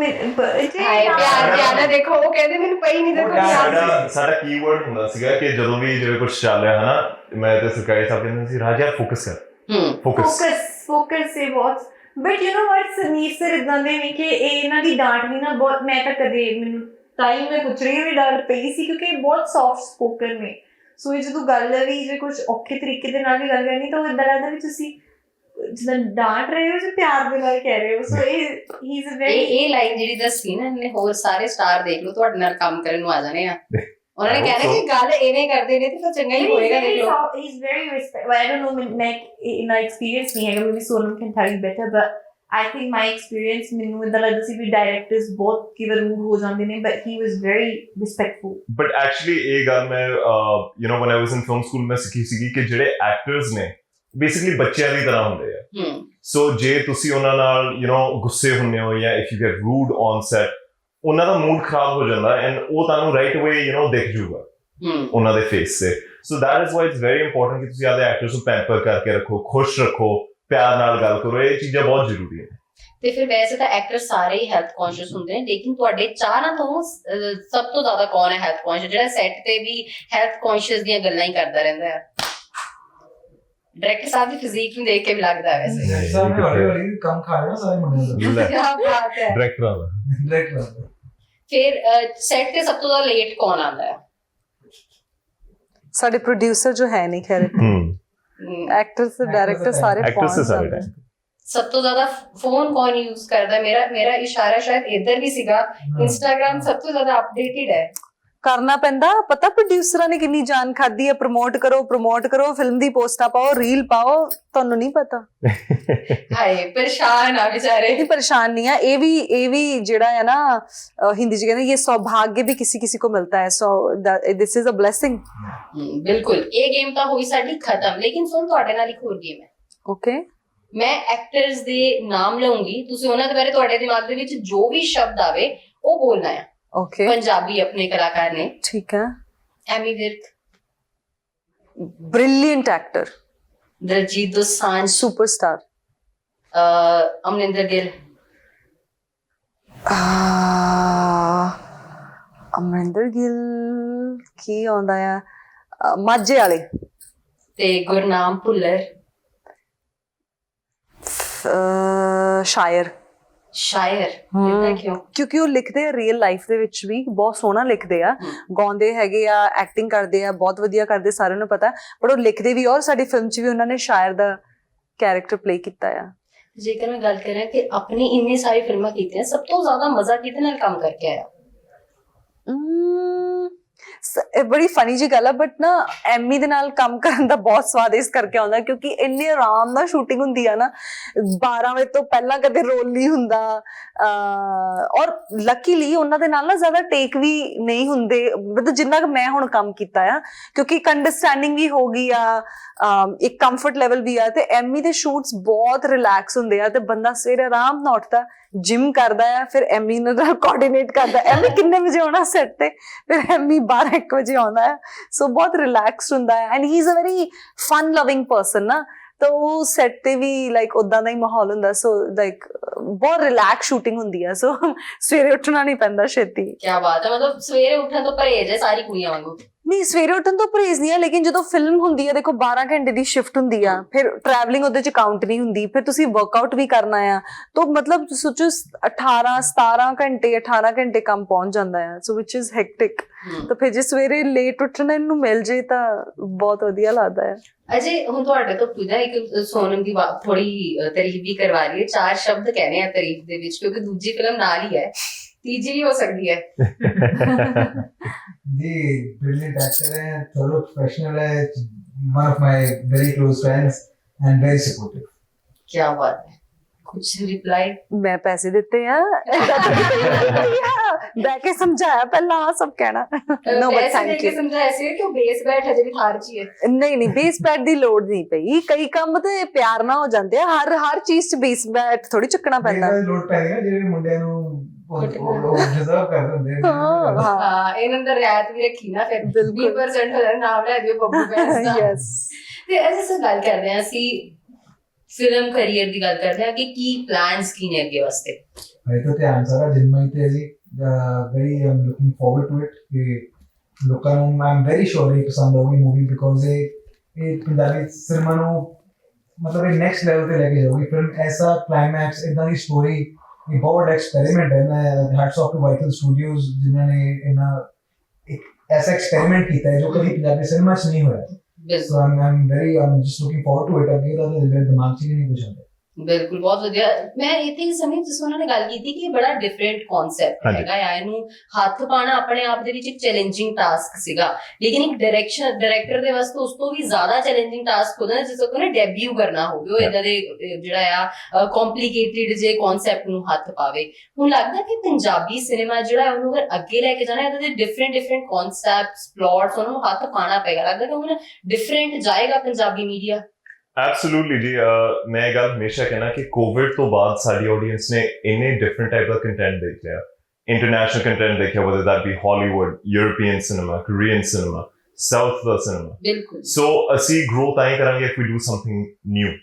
A: ਹਾਏ ਪਿਆਰ ਜ਼ਿਆਦਾ ਦੇਖੋ, ਉਹ ਕਹਿੰਦੇ ਮੈਨੂੰ ਪਈ ਨਹੀਂ, ਦੇਖੋ
E: ਸਾਡਾ ਕੀਵਰਡ ਹੁੰਦਾ ਸੀਗਾ ਕਿ ਜਦੋਂ ਵੀ ਜਿਵੇਂ ਕੁਝ ਚੱਲ ਰਿਹਾ ਹਨਾ, ਮੈਂ ਤੇ ਸਰਕਾਰੀ ਸਾਹਿਬ ਕਹਿੰਦੇ ਸੀ ਰਾਜਾ ਫੋਕਸ ਕਰ,
F: ਫੋਕਸ ਸੇ ਬਹੁਤ। But you know what, Sameer sir ਇਦਾਂ ਦੇ ਨੇ ਕਿ ਇਹ ਇਹਨਾਂ ਦੀ ਡਾਂਟ ਵੀ ਨਾ ਬਹੁਤ, ਮੈਂ ਤਾਂ ਕਦੇ ਮੈਨੂੰ ਤਾਂ ਹੀ ਮੈਂ ਪੁੱਛ ਰਹੀ ਹਾਂ ਵੀ ਡਰ ਪਈ ਸੀ ਕਿਉਂਕਿ ਇਹ ਬਹੁਤ ਸੌਫਟ ਸਪੋਕਨ ਨੇ ਸੋ ਇਹ ਜਦੋਂ ਗੱਲ ਹੈ ਵੀ ਜੇ ਕੁਝ ਔਖੇ ਤਰੀਕੇ ਦੇ ਨਾਲ ਵੀ ਗੱਲ ਕਰਨੀ ਤਾਂ ਉਹ ਇੱਦਾਂ ਲੱਗਦਾ ਵੀ ਤੁਸੀਂ ਜਿੱਦਾਂ ਡਾਂਟ ਰਹੇ ਹੋ ਜਾਂ ਪਿਆਰ ਦੇ ਨਾਲ ਕਹਿ ਰਹੇ ਹੋ ਸੋ ਹੀ ਇਜ਼ ਅ ਵੈਰੀ
A: ਇਹ ਲਾਈਨ ਜਿਹੜੀ ਦੱਸੀ ਨਾ ਇਹਨੇ ਹੋਰ ਸਾਰੇ ਸਟਾਰ ਦੇਖ ਲਓ ਤੁਹਾਡੇ ਨਾਲ ਕੰਮ ਕਰਨ ਨੂੰ ਆ ਜਾਣੇ ਆ ਉਹਨਾਂ ਨੇ ਕਹਿਣਾ ਕਿ ਗੱਲ ਐਵੇਂ ਕਰਦੇ ਨੇ ਤੇ ਫਿਰ ਚੰਗਾ ਹੀ ਹੋਏਗਾ ਦੇਖ ਲਓ
F: he's very respect I don't know ਮੈਂ ਇਨਾ ਐਕਸਪੀਰੀਅੰਸ ਨਹੀਂ ਹੈਗਾ maybe Sonam can tell you better but I think my experience ਮੈਨੂੰ ਇਦਾਂ ਲੱਗਦਾ ਸੀ ਵੀ ਡਾਇਰੈਕਟਰਸ ਬਹੁਤ ਕਈ ਵਾਰ ਰੂਡ ਹੋ ਜਾਂਦੇ ਨੇ but he was very respectful
E: but actually ਇਹ ਗੱਲ ਮੈਂ when I was in film school ਮੈਂ ਸਿੱਖੀ ਸੀਗੀ ਕਿ ਜਿਹੜੇ ਐਕਟਰਸ ਨੇ ਬੇਸਿਕਲੀ ਬੱਚਿਆਂ ਦੀ ਤਰ੍ਹਾਂ ਹੁੰਦੇ ਆ ਸੋ ਜੇ ਤੁਸੀਂ ਉਹਨਾਂ ਨਾਲ ਗੁੱਸੇ ਹੁੰਦੇ ਹੋ ਜਾਂ if you get rude on set ਉਹਨਾਂ ਦਾ ਮੂਡ ਖਰਾਬ ਹੋ ਜਾਂਦਾ ਐਂਡ ਉਹ ਤੁਹਾਨੂੰ ਰਾਈਟ ਅਵੇ ਦਿਖ ਜੂਗਾ ਉਹਨਾਂ ਦੇ ਫੇਸ ਤੇ so that is why it's very important ਕਿ ਤੁਸੀਂ ਆਪਦੇ ਐਕਟਰਸ ਨੂੰ ਪੈਂਪਰ ਕਰਕੇ ਰੱਖੋ ਖੁਸ਼ ਰੱਖੋ ਪਿਆਰ ਨਾਲ ਗੱਲ ਕਰੋ ਇਹ ਚੀਜ਼ਾਂ ਬਹੁਤ ਜ਼ਰੂਰੀ ਹੈ
A: ਤੇ ਫਿਰ ਵੈਸੇ ਤਾਂ ਐਕਟਰ ਸਾਰੇ ਹੀ ਹੈਲਥ ਕੌਨਸ਼ੀਅਸ ਹੁੰਦੇ ਨੇ ਲੇਕਿਨ ਤੁਹਾਡੇ ਚਾਰਾਂ ਤੋਂ ਸਭ ਤੋਂ ਜ਼ਿਆਦਾ ਕੌਣ ਹੈ ਹੈਲਥ ਕੌਨਸ਼ੀਅਸ ਜਿਹੜਾ ਸੈੱਟ ਤੇ ਵੀ ਹੈਲਥ ਕੌਨਸ਼ੀਅਸ ਦੀਆਂ ਗੱਲਾਂ ਹੀ ਕਰਦਾ ਰਹਿੰਦਾ ਹੈ ਡਾਇਰੈਕਟਰ ਸਾਹਿਬ ਦੀ ਫਿਜ਼ੀਕ ਨੂੰ ਦੇਖ ਕੇ ਵੀ ਲੱਗਦਾ ਵੈਸੇ
D: ਸਾਹਮਣੇ ਵਾਲੀ ਕੰਮ ਖਾ ਰਹੇ ਸਾਰੇ ਮੁੰਡੇ ਦਾ
A: ਕੀ ਬਾਤ ਹੈ
E: ਡਾਇਰੈਕਟਰਾਂ ਦਾ
A: ਫਿਰ ਸੈੱਟ ਤੇ ਸਭ ਤੋਂ ਜ਼ਿਆਦਾ ਲੇਟ ਕੌਣ ਆਉਂਦਾ ਹੈ
B: ਸਾਡੇ ਪ੍ਰੋਡਿਊਸਰ ਜੋ ਹੈ ਨਹੀਂ ਖੈਰ ਐਕਟਰਸ ਤੇ ਡਾਇਰੈਕਟਰ ਸਾਰੇ
E: ਐਕਟਰਸ ਤੇ ਸਾਰੇ
B: ਪਹੁੰਚ
A: ਸਭ ਤੋਂ ਜ਼ਿਆਦਾ ਫੋਨ ਕੌਣ ਯੂਜ਼ ਕਰਦਾ ਮੇਰਾ ਇਸ਼ਾਰਾ ਸ਼ਾਇਦ ਇੱਧਰ ਵੀ ਸੀਗਾ ਇੰਸਟਾਗ੍ਰਾਮ ਸਭ ਤੋਂ ਜ਼ਿਆਦਾ ਅਪਡੇਟਡ ਹੈ
B: ਕਰਨਾ ਪੈਂਦਾ ਪਤਾ ਪ੍ਰੋਡਿਊਸਰਾਂ ਨੇ ਕਿੰਨੀ ਜਾਨ ਖਾਦੀ ਹੈ ਪ੍ਰਮੋਟ ਕਰੋ ਫਿਲਮ ਦੀ ਪੋਸਟਾਂ ਪਾਓ ਰੀਲ ਪਾਓ ਤੁਹਾਨੂੰ ਨਹੀਂ ਪਤਾ
A: ਹਾਏ ਪਰੇਸ਼ਾਨ ਆ ਵਿਚਾਰੇ
B: ਨਹੀਂ ਪਰੇਸ਼ਾਨ ਨਹੀਂ ਆ ਇਹ ਵੀ ਜਿਹੜਾ ਹੈ ਨਾ ਹਿੰਦੀ ਚ ਕਹਿੰਦੇ ਇਹ सौभाग्य भी किसी को मिलता है so this is a blessing
A: ਬਿਲਕੁਲ ਇਹ ਗੇਮ ਤਾਂ ਹੋਈ ਸਾਡੀ ਖਤਮ ਲੇਕਿਨ ਸੁਣ ਤੁਹਾਡੇ ਨਾਲ ਇੱਕ ਹੋਰ ਗੇਮ ਹੈ
B: ਓਕੇ
A: ਮੈਂ ਐਕਟਰਸ ਦੇ ਨਾਮ ਲਵਾਂਗੀ ਤੁਸੀਂ ਉਹਨਾਂ ਦੇ ਬਾਰੇ ਤੁਹਾਡੇ ਦਿਮਾਗ ਦੇ ਵਿੱਚ ਜੋ ਵੀ ਸ਼ਬਦ ਆਵੇ ਉਹ ਬੋਲਣਾ ਹੈ
B: ओके
A: पंजाबी अपने कलाकार ने
B: ठीक है
A: Ammy Virk
B: brilliant actor
A: Diljit Dosanjh
B: superstar
A: Amrinder Gill
B: Amrinder Gill की आंदा है माझे वाले
A: ते गुरनाम भुल्लर
B: शायर
A: क्यों
B: ਕਿਉਂਕਿ ਉਹ ਲਿਖਦੇ ਆ ਰੀਅਲ ਲਾਈਫ ਦੇ ਵਿੱਚ ਵੀ ਬਹੁਤ ਸੋਹਣਾ ਲਿਖਦੇ ਆ ਗਾਉਂਦੇ ਹੈਗੇ ਆ ਐਕਟਿੰਗ ਕਰਦੇ ਆ ਬਹੁਤ ਵਧੀਆ ਕਰਦੇ ਸਾਰਿਆਂ ਨੂੰ ਪਤਾ ਪਰ ਉਹ ਲਿਖਦੇ ਵੀ ਔਰ ਸਾਡੀ ਫਿਲਮ 'ਚ ਵੀ ਉਹਨਾਂ ਨੇ ਸ਼ਾਇਰ ਦਾ ਕੈਰੈਕਟਰ ਪਲੇ ਕੀਤਾ ਆ
A: ਜੇਕਰ ਮੈਂ ਗੱਲ ਕਰਾਂ ਕਿ ਆਪਣੀ ਇੰਨੀ ਸਾਰੀ ਫਿਲਮਾਂ ਕੀਤੀਆਂ ਸਭ ਤੋਂ ਜ਼ਿਆਦਾ ਮਜ਼ਾ ਕਿਹਦੇ ਨਾਲ ਕੰਮ ਕਰਕੇ ਆਇਆ
B: ਬੜੀ ਫਨੀ ਜੀ ਗੱਲ ਆ ਬਟ ਨਾ ਐਮੀ ਦੇ ਨਾਲ ਕੰਮ ਕਰਨ ਦਾ ਬਹੁਤ ਸਵਾਦ ਇਸ ਕਰਕੇ ਆਉਂਦਾ ਕਿਉਂਕਿ ਇੰਨੇ ਆਰਾਮ ਨਾਲ ਸ਼ੂਟਿੰਗ ਹੁੰਦੀ ਆ ਨਾ 12 ਵਜੇ ਤੋਂ ਪਹਿਲਾਂ ਕਦੇ ਰੋਲ ਨਹੀਂ ਹੁੰਦਾ ਔਰ ਲੱਕੀਲੀ ਉਹਨਾਂ ਦੇ ਨਾਲ ਨਾ ਜ਼ਿਆਦਾ ਟੇਕ ਵੀ ਨਹੀਂ ਹੁੰਦੇ ਮਤਲਬ ਜਿੰਨਾ ਕਿ ਮੈਂ ਹੁਣ ਕੰਮ ਕੀਤਾ ਆ ਕਿਉਂਕਿ ਇੱਕ ਅੰਡਰਸਟੈਂਡਿੰਗ ਵੀ ਹੋ ਗਈ ਆ ਇੱਕ ਕੰਫਰਟ ਲੈਵਲ ਵੀ ਆ ਤੇ ਐਮੀ ਦੇ ਸ਼ੂਟਸ ਬਹੁਤ ਰਿਲੈਕਸ ਹੁੰਦੇ ਆ ਤੇ ਬੰਦਾ ਸਵੇਰੇ ਆਰਾਮ ਨਾਲ ਉੱਠਦਾ ਜਿਮ ਕਰਦਾ ਆ ਫਿਰ ਐਮੀ ਨਾਲ ਕੋਆਰਡੀਨੇਟ ਕਰਦਾ ਐਮੀ ਕਿੰਨੇ ਵਜੇ ਆਉਣਾ ਸੈੱਟ ਤੇ ਫਿਰ ਐਮੀ 12-1 ਵਜੇ ਆਉਂਦਾ ਹੈ ਸੋ ਬਹੁਤ ਰਿਲੈਕਸਡ ਹੁੰਦਾ ਹੈ and he is a very fun loving person ਨਾ ਤਾਂ ਉਹ ਸੈੱਟ ਤੇ ਵੀ ਲਾਈਕ ਉਦਾਂ ਦਾ ਹੀ ਮਾਹੌਲ ਹੁੰਦਾ ਸੋ ਲਾਈਕ ਬਹੁਤ ਰਿਲੈਕਸ ਸ਼ੂਟਿੰਗ ਹੁੰਦੀ ਹੈ ਸੋ ਸਵੇਰੇ ਉੱਠਣਾ ਨਹੀਂ ਪੈਂਦਾ ਛੇਤੀ
A: ਕੀ ਬਾਤ ਹੈ ਮਤਲਬ ਸਵੇਰੇ ਉੱਠਣ ਤੋਂ ਪਰਹੇਜ਼ ਹੈ ਸਾਰੀ ਕੁੜੀਆਂ ਵਾਂਗੂ
B: ਨਹੀਂ ਸਵੇਰੇ ਉੱਠਣ ਤੋਂ ਪਰਹੇਜ਼ ਨਹੀਂ ਆ ਲੇਕਿਨ ਜਦੋਂ ਫਿਲਮ ਹੁੰਦੀ ਹੈ ਦੇਖੋ 12 ਘੰਟੇ ਦੀ ਸ਼ਿਫਟ ਹੁੰਦੀ ਆ ਫਿਰ ਟਰੈਵਲਿੰਗ ਉਹਦੇ ਚ ਕਾਊਂਟ ਨਹੀਂ ਹੁੰਦੀ ਫਿਰ ਤੁਸੀਂ ਵਰਕਆਊਟ ਵੀ ਕਰਨਾ ਆ ਤਾਂ ਮਤਲਬ ਸੋਚੋ 18 ਘੰਟੇ ਕੰਮ ਪਹੁੰਚ ਜਾਂਦਾ ਆ ਸੋ ਵਿਚ ਇਜ਼ ਹੈਕਟਿਕ ਤਾਂ ਫਿਰ ਜੇ ਸਵੇਰੇ ਲੇਟ ਉੱਠਣਾ ਇਹਨੂੰ ਮਿਲ ਜੇ ਤਾਂ ਬਹੁਤ ਵਧੀਆ ਲੱਗਦਾ ਹੈ
A: ਅਜੇ ਹੁਣ ਤੁਹਾਡੇ ਤੋਂ ਪੁੱਛਦਾ ਇੱਕ ਸੋਨਮ ਦੀ ਥੋੜੀ ਤਾਰੀਫ ਵੀ ਕਰਵਾ ਰਹੀ ਹੈ 4 ਸ਼ਬਦ कहने हैं तारीफ ਦੇ ਵਿੱਚ ਕਿਉਂਕਿ ਦੂਜੀ ਫਿਲਮ ਨਾਲ ਹੀ ਹੈ ਤੀਜੀ ਵੀ ਹੋ ਸਕਦੀ ਹੈ
D: जी brilliant actor है थोड़ा प्रोफेशनल है one of my very close friends and very supportive
A: क्या बात है कुछ रिप्लाई
B: मैं पैसे देते हैं बैठ के समझाया पहला सब कहना नो बट थैंक यू
A: समझाया ਸੀ ਕਿ ਬੇਸ ਬੈਠ ਹਜੇ ਵੀ ਥਾਰ ਚ ਹੀ ਹੈ
B: ਨਹੀਂ ਬੇਸ ਬੈਟ ਦੀ ਲੋੜ ਨਹੀਂ ਪਈ ਕਈ ਕੰਮ ਤੇ ਪਿਆਰ ਨਾਲ ਹੋ ਜਾਂਦੇ ਆ ਹਰ ਚੀਜ਼ 'ਚ ਬੇਸ ਬੈਟ ਥੋੜੀ ਚੱਕਣਾ ਪੈਂਦਾ
D: ਲੋਡ ਪੈ ਗਿਆ ਜਿਹੜੇ ਮੁੰਡਿਆਂ ਨੂੰ ਡਿਜ਼ਰਵ ਕਰਦੇ ਹੁੰਦੇ ਨੇ
A: ਹਾਂ ਇਹਨਾਂ ਦਾ ਰਿਆਇਤ ਵੀ ਰੱਖੀ ਨਾ ਫਿਰ 20% ਹੋ ਜਾਣਾ ਨਾਮ ਲੈ ਦਿਓ ਬੱਬੂ ਬੈਂਸ ਦਾ
B: ਯੈਸ
A: ਤੇ ਅਸੀਂ ਗੱਲ ਕਰਦੇ ਹਾਂ ਅਸੀਂ ਫਿਲਮ ਕੈਰੀਅਰ ਦੀ ਗੱਲ ਕਰਦੇ ਹਾਂ ਕਿ ਕੀ ਪਲਾਨਸ ਕੀ ਨੇ ਅੱਗੇ ਵਾਸਤੇ
D: ਮੈਂ ਤਾਂ ਧਿਆਨ ਸਾਰਾ ਜਿੰਦ ਮਹੀ ਤੇ ਜੀ very am looking forward to it ਕਿ ਲੋਕਾਂ ਨੂੰ ਆਮ ਵੈਰੀ ਸ਼ੋਰ ਇਹ ਪਸੰਦ ਆਉਗੀ ਮੂਵੀ ਬਿਕੋਜ਼ ਇਹ ਪੰਜਾਬੀ ਸਿਨੇਮਾ ਨੂੰ ਮਤਲਬ ਇਹ ਨੈਕਸਟ ਲੈਵਲ ਤੇ ਲੈ ਕੇ ਜਾਊਗੀ ਫਿਲਮ ਐਸਾ ਕਲਾਈਮੈਕਸ ਇਦਾਂ ਦੀ ਸਟੋਰੀ ਇਹ ਬਹੁਤ ਐਕਸਪੈਰੀਮੈਂਟ ਹੈ। ਮੈਂ ਹੈਟਸ ਆਫ ਟੂ ਵਾਈਕਲ ਸਟੂਡੀਓਜ਼ ਜਿਨ੍ਹਾਂ ਨੇ ਇਹਨਾਂ ਇੱਕ ਐਸਾ ਐਕਸਪੈਰੀਮੈਂਟ ਕੀਤਾ ਹੈ ਜੋ ਕਦੀ ਪੰਜਾਬੀ ਸਿਨੇਮਾ 'ਚ ਨਹੀਂ ਹੋਇਆ। ਸੋ I'm just looking forward to it। ਅੱਗੇ ਤਾਂ ਮੇਰੇ ਦਿਮਾਗ 'ਚ ਹੀ ਨਹੀਂ ਕੁਝ ਆਉਂਦਾ।
A: ਬਿਲਕੁਲ, ਬਹੁਤ ਵਧੀਆ। ਮੈਂ ਇੱਥੇ ਹੀ ਸਮੇਂ ਜਿਸ ਉਹਨਾਂ ਨੇ ਗੱਲ ਕੀਤੀ ਕਿ ਬੜਾ ਡਿਫਰੈਂਟ ਕਨਸੈਪਟ ਹੈਗਾ ਆ, ਇਹਨੂੰ ਹੱਥ ਪਾਣਾ ਆਪਣੇ ਆਪ ਦੇ ਵਿੱਚ ਇੱਕ ਚੈਲੰਜਿੰਗ ਟਾਸਕ ਸੀਗਾ, ਲੇਕਿਨ ਇੱਕ ਡਾਇਰੈਕਟਰ ਦੇ ਵਾਸਤੇ ਉਸ ਤੋਂ ਵੀ ਜ਼ਿਆਦਾ ਚੈਲੰਜਿੰਗ ਟਾਸਕ ਹੁੰਦਾ ਜਿਸ ਤੋਂ ਉਹਨੇ ਡੈਬਿਊ ਕਰਨਾ ਹੋਵੇ, ਉਹ ਇਦਾਂ ਦੇ ਜਿਹੜਾ ਆ ਕੰਪਲਿਕੇਟਿਡ ਜੇ ਕਨਸੈਪਟ ਨੂੰ ਹੱਥ ਪਾਵੇ। ਹੁਣ ਲੱਗਦਾ ਕਿ ਪੰਜਾਬੀ ਸਿਨੇਮਾ ਜਿਹੜਾ ਉਹਨੂੰ ਅਗਰ ਅੱਗੇ ਲੈ ਕੇ ਜਾਣਾ, ਇਹਦੇ ਦੇ ਡਿਫਰੈਂਟ ਕਨਸੈਪਟਸ, ਪਲਾਟਸ ਉਹਨਾਂ ਨੂੰ ਹੱਥ ਪਾਣਾ ਪਏਗਾ। ਲੱਗਦਾ ਕਿ ਹੁਣ ਡਿਫਰੈਂਟ ਜਾਏਗਾ ਪੰਜਾਬੀ ਮੀਡੀਆ।
E: ਐਬਸੋਲੂਟਲੀ ਜੀ। ਮੈਂ ਇਹ ਗੱਲ ਹਮੇਸ਼ਾ ਕਹਿਣਾ ਕਿ ਕੋਵਿਡ ਤੋਂ ਬਾਅਦ ਸਾਡੀ ਆਡੀਅנס ਨੇ ਇੰਨੇ ਡਿਫਰੈਂਟ ਟਾਈਪ ਦਾ ਕੰਟੈਂਟ ਦੇਖ ਲਿਆ, ਇੰਟਰਨੈਸ਼ਨਲ ਕੰਟੈਂਟ ਦੇਖਿਆ, whether that be Hollywood, European cinema, Korean cinema, South the cinema। ਬਿਲਕੁਲ। ਸੋ ਅਸੀਂ ਗਰੋ ਤਾਂ ਹੀ ਕਰਾਂਗੇ if we do something new।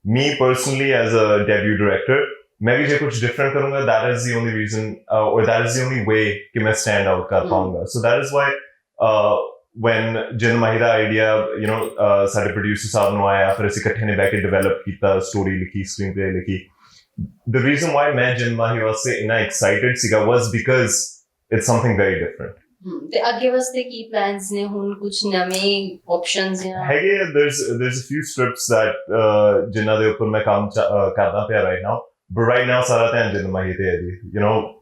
E: Me personally as a debut director, मैं भी जो कुछ डिफरेंट करूंगा, that is the only reason or that is the only way कि मैं stand out कर पाऊंगा। So that is why when Jind mahi the idea ਸਾਡੇ ਪ੍ਰੋਡਿਊਸਰ ਸਾਹਿਬ ਨੂੰ ਆਇਆ, ਫਿਰ ਅਸੀਂ ਇਕੱਠੇ ਨੇ ਬਹਿ ਕੇ ਡਿਵੈਲਪ ਕੀਤਾ, ਸਟੋਰੀ ਲਿਖੀ, ਸਕਰੀਨ ਪਲੇ ਲਿਖੀ। The reason why ਮੈਂ Jind mahi ਵਾਸਤੇ ਇੰਨਾ ਐਕਸਾਈਟਡ ਸੀਗਾ was because it's something very different।
A: ਤੇ ਅੱਗੇ ਵਾਸਤੇ ਕੀ ਪਲਾਨਸ ਨੇ ਹੁਣ, ਕੁਝ ਨਵੇਂ ਆਪਸ਼ਨਸ ਜਾਂ
E: ਹੈਗੇ? there's a few scripts that ਜਿਨ੍ਹਾਂ ਦੇ ਉੱਪਰ ਮੈਂ ਕੰਮ ਕਰਦਾ ਪਿਆ right now, but right now ਸਾਰਾ ਧਿਆਨ Jind mahi ਤੇ ਹੈ ਜੀ।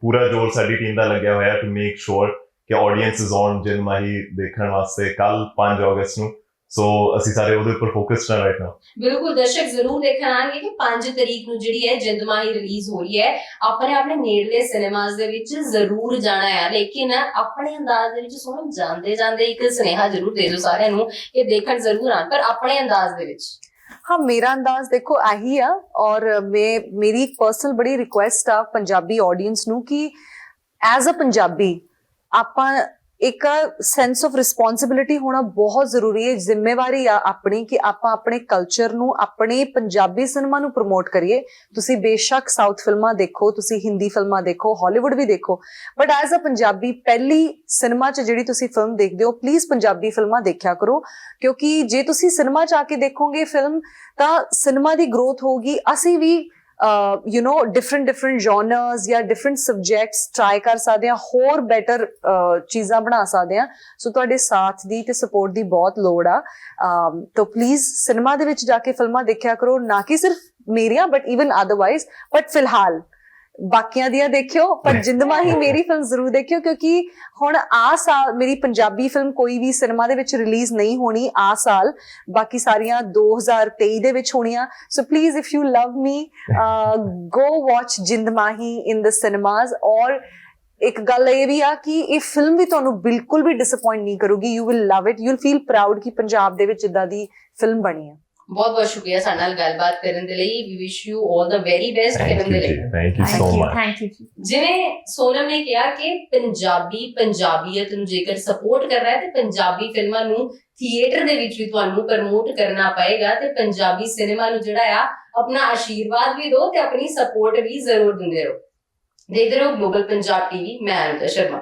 E: ਪੂਰਾ ਜ਼ੋਰ ਸਾਡੀ ਟੀਮ ਦਾ ਲੱਗਿਆ ਹੋਇਆ to make sure ਕਿ audience is on Jind mahi ਦੇਖਣ ਵਾਸਤੇ ਕੱਲ 5 ਅਗਸਤ ਨੂੰ। ਸੋ ਅਸੀਂ ਸਾਰੇ ਉਹਦੇ ਉੱਪਰ ਫੋਕਸਡ ਹਾਂ ਰਾਈਟ ਨਾਓ।
A: ਬਿਲਕੁਲ, ਦਰਸ਼ਕ ਜ਼ਰੂਰ ਦੇਖਣ ਆਣਗੇ ਕਿ 5 ਤਰੀਕ ਨੂੰ ਜਿਹੜੀ ਹੈ Jind mahi ਰਿਲੀਜ਼ ਹੋ ਰਹੀ ਹੈ। ਆਪਣੇ ਨੇੜਲੇ ਸਿਨੇਮਾਸ ਦੇ ਵਿੱਚ ਜ਼ਰੂਰ ਜਾਣਾ ਹੈ, ਲੇਕਿਨ ਆਪਣੇ ਅੰਦਾਜ਼ ਦੇ ਵਿੱਚ ਸੋਨਮ ਜਾਂਦੇ ਇੱਕ ਸੁਨੇਹਾ ਜ਼ਰੂਰ ਦੇ ਦਿਓ ਸਾਰਿਆਂ ਨੂੰ ਕਿ ਦੇਖਣ ਜ਼ਰੂਰ ਆਣ, ਪਰ ਆਪਣੇ ਅੰਦਾਜ਼ ਦੇ ਵਿੱਚ।
B: हाँ, मेरा अंदाज देखो यही आ, और मेरी एक पर्सनल बड़ी रिक्वेस्ट आ पंजाबी ऑडियंस नू कि एज अ पंजाबी ਆਪਾਂ ਇੱਕ ਸੈਂਸ ਆਫ ਰਿਸਪੌਂਸਿਬਿਲਿਟੀ ਹੋਣਾ ਬਹੁਤ ਜ਼ਰੂਰੀ ਹੈ, ਜ਼ਿੰਮੇਵਾਰੀ ਆ ਆਪਣੀ ਕਿ ਆਪਾਂ ਆਪਣੇ ਕਲਚਰ ਨੂੰ, ਆਪਣੇ ਪੰਜਾਬੀ ਸਿਨੇਮਾ ਨੂੰ ਪ੍ਰਮੋਟ ਕਰੀਏ। ਤੁਸੀਂ ਬੇਸ਼ੱਕ ਸਾਊਥ ਫਿਲਮਾਂ ਦੇਖੋ, ਤੁਸੀਂ ਹਿੰਦੀ ਫਿਲਮਾਂ ਦੇਖੋ, ਹਾਲੀਵੁੱਡ ਵੀ ਦੇਖੋ, ਬਟ ਐਜ਼ ਅ ਪੰਜਾਬੀ ਪਹਿਲੀ ਸਿਨੇਮਾ 'ਚ ਜਿਹੜੀ ਤੁਸੀਂ ਫਿਲਮ ਦੇਖਦੇ ਹੋ, ਪਲੀਜ਼ ਪੰਜਾਬੀ ਫਿਲਮਾਂ ਦੇਖਿਆ ਕਰੋ, ਕਿਉਂਕਿ ਜੇ ਤੁਸੀਂ ਸਿਨੇਮਾ 'ਚ ਆ ਕੇ ਦੇਖੋਗੇ ਫਿਲਮ ਤਾਂ ਸਿਨੇਮਾ ਦੀ ਗਰੋਥ ਹੋਊਗੀ। ਅਸੀਂ ਵੀ different genres ਜਾਂ different subjects try ਕਰ ਸਕਦੇ ਹਾਂ, ਹੋਰ better ਚੀਜ਼ਾਂ ਬਣਾ ਸਕਦੇ ਹਾਂ। ਸੋ ਤੁਹਾਡੇ ਸਾਥ ਦੀ ਤੇ ਸਪੋਰਟ ਦੀ ਬਹੁਤ ਲੋੜ ਆ। ਤਾਂ ਪਲੀਜ਼ ਸਿਨੇਮਾ ਦੇ ਵਿੱਚ ਜਾ ਕੇ ਫਿਲਮਾਂ ਦੇਖਿਆ ਕਰੋ, ਨਾ ਕਿ ਸਿਰਫ ਮੇਰੀਆਂ ਬਟ ਈਵਨ ਅਦਰਵਾਈਜ਼। ਬਟ ਫਿਲਹਾਲ ਬਾਕੀਆਂ ਦੀਆਂ ਦੇਖਿਓ, ਪਰ Jind mahi ਮੇਰੀ ਫਿਲਮ ਜ਼ਰੂਰ ਦੇਖਿਓ, ਕਿਉਂਕਿ ਹੁਣ ਆ ਸਾਲ ਮੇਰੀ ਪੰਜਾਬੀ ਫਿਲਮ ਕੋਈ ਵੀ ਸਿਨੇਮਾ ਦੇ ਵਿੱਚ ਰਿਲੀਜ਼ ਨਹੀਂ ਹੋਣੀ ਆ ਸਾਲ, ਬਾਕੀ ਸਾਰੀਆਂ 2023 ਦੇ ਵਿੱਚ ਹੋਣੀਆਂ। So please if you love me go watch Jind mahi in the cinemas. ਔਰ ਇੱਕ ਗੱਲ ਇਹ ਵੀ ਆ ਕਿ ਇਹ ਫਿਲਮ ਵੀ ਤੁਹਾਨੂੰ ਬਿਲਕੁਲ ਵੀ ਡਿਸਅਪੁਆਇੰਟ ਨਹੀਂ ਕਰੂਗੀ। You will love it, you will feel proud ਕਿ ਪੰਜਾਬ ਦੇ ਵਿੱਚ ਇੱਦਾਂ ਦੀ ਫਿਲਮ ਬਣੀ ਹੈ।
A: ਬਹੁਤ ਬਹੁਤ ਸ਼ੁਕਰੀਆ ਸਾਡੇ ਨਾਲ ਗੱਲਬਾਤ ਕਰਨ ਦੇ ਲਈ। We wish you all the very best film ਦੇ ਲਈ।
E: Thank you so much.
F: Thank you.
A: ਜਿਵੇਂ ਸੋਨਮ ਨੇ ਕਿਹਾ ਕਿ ਪੰਜਾਬੀਅਤ ਨੂੰ ਜੇਕਰ ਸਪੋਰਟ ਕਰ ਰਿਹਾ ਹੈ ਤੇ ਪੰਜਾਬੀ ਫਿਲਮਾਂ ਨੂੰ ਥੀਏਟਰ ਦੇ ਵਿੱਚ ਵੀ ਤੁਹਾਨੂੰ ਪ੍ਰਮੋਟ ਕਰਨਾ ਪਏਗਾ, ਤੇ ਪੰਜਾਬੀ ਸਿਨੇਮਾ ਨੂੰ ਜਿਹੜਾ ਆ ਆਪਣਾ ਆਸ਼ੀਰਵਾਦ ਵੀ ਦਿਓ ਤੇ ਆਪਣੀ ਸਪੋਰਟ ਵੀ ਜ਼ਰੂਰ ਦਿੰਦੇ ਰਹੋ। ਦੇਖਦੇ ਰਹੋ ਗਲੋਬਲ ਪੰਜਾਬ ਟੀਵੀ। ਮੈਂ ਅਨੁਤਾ ਸ਼ਰਮਾ।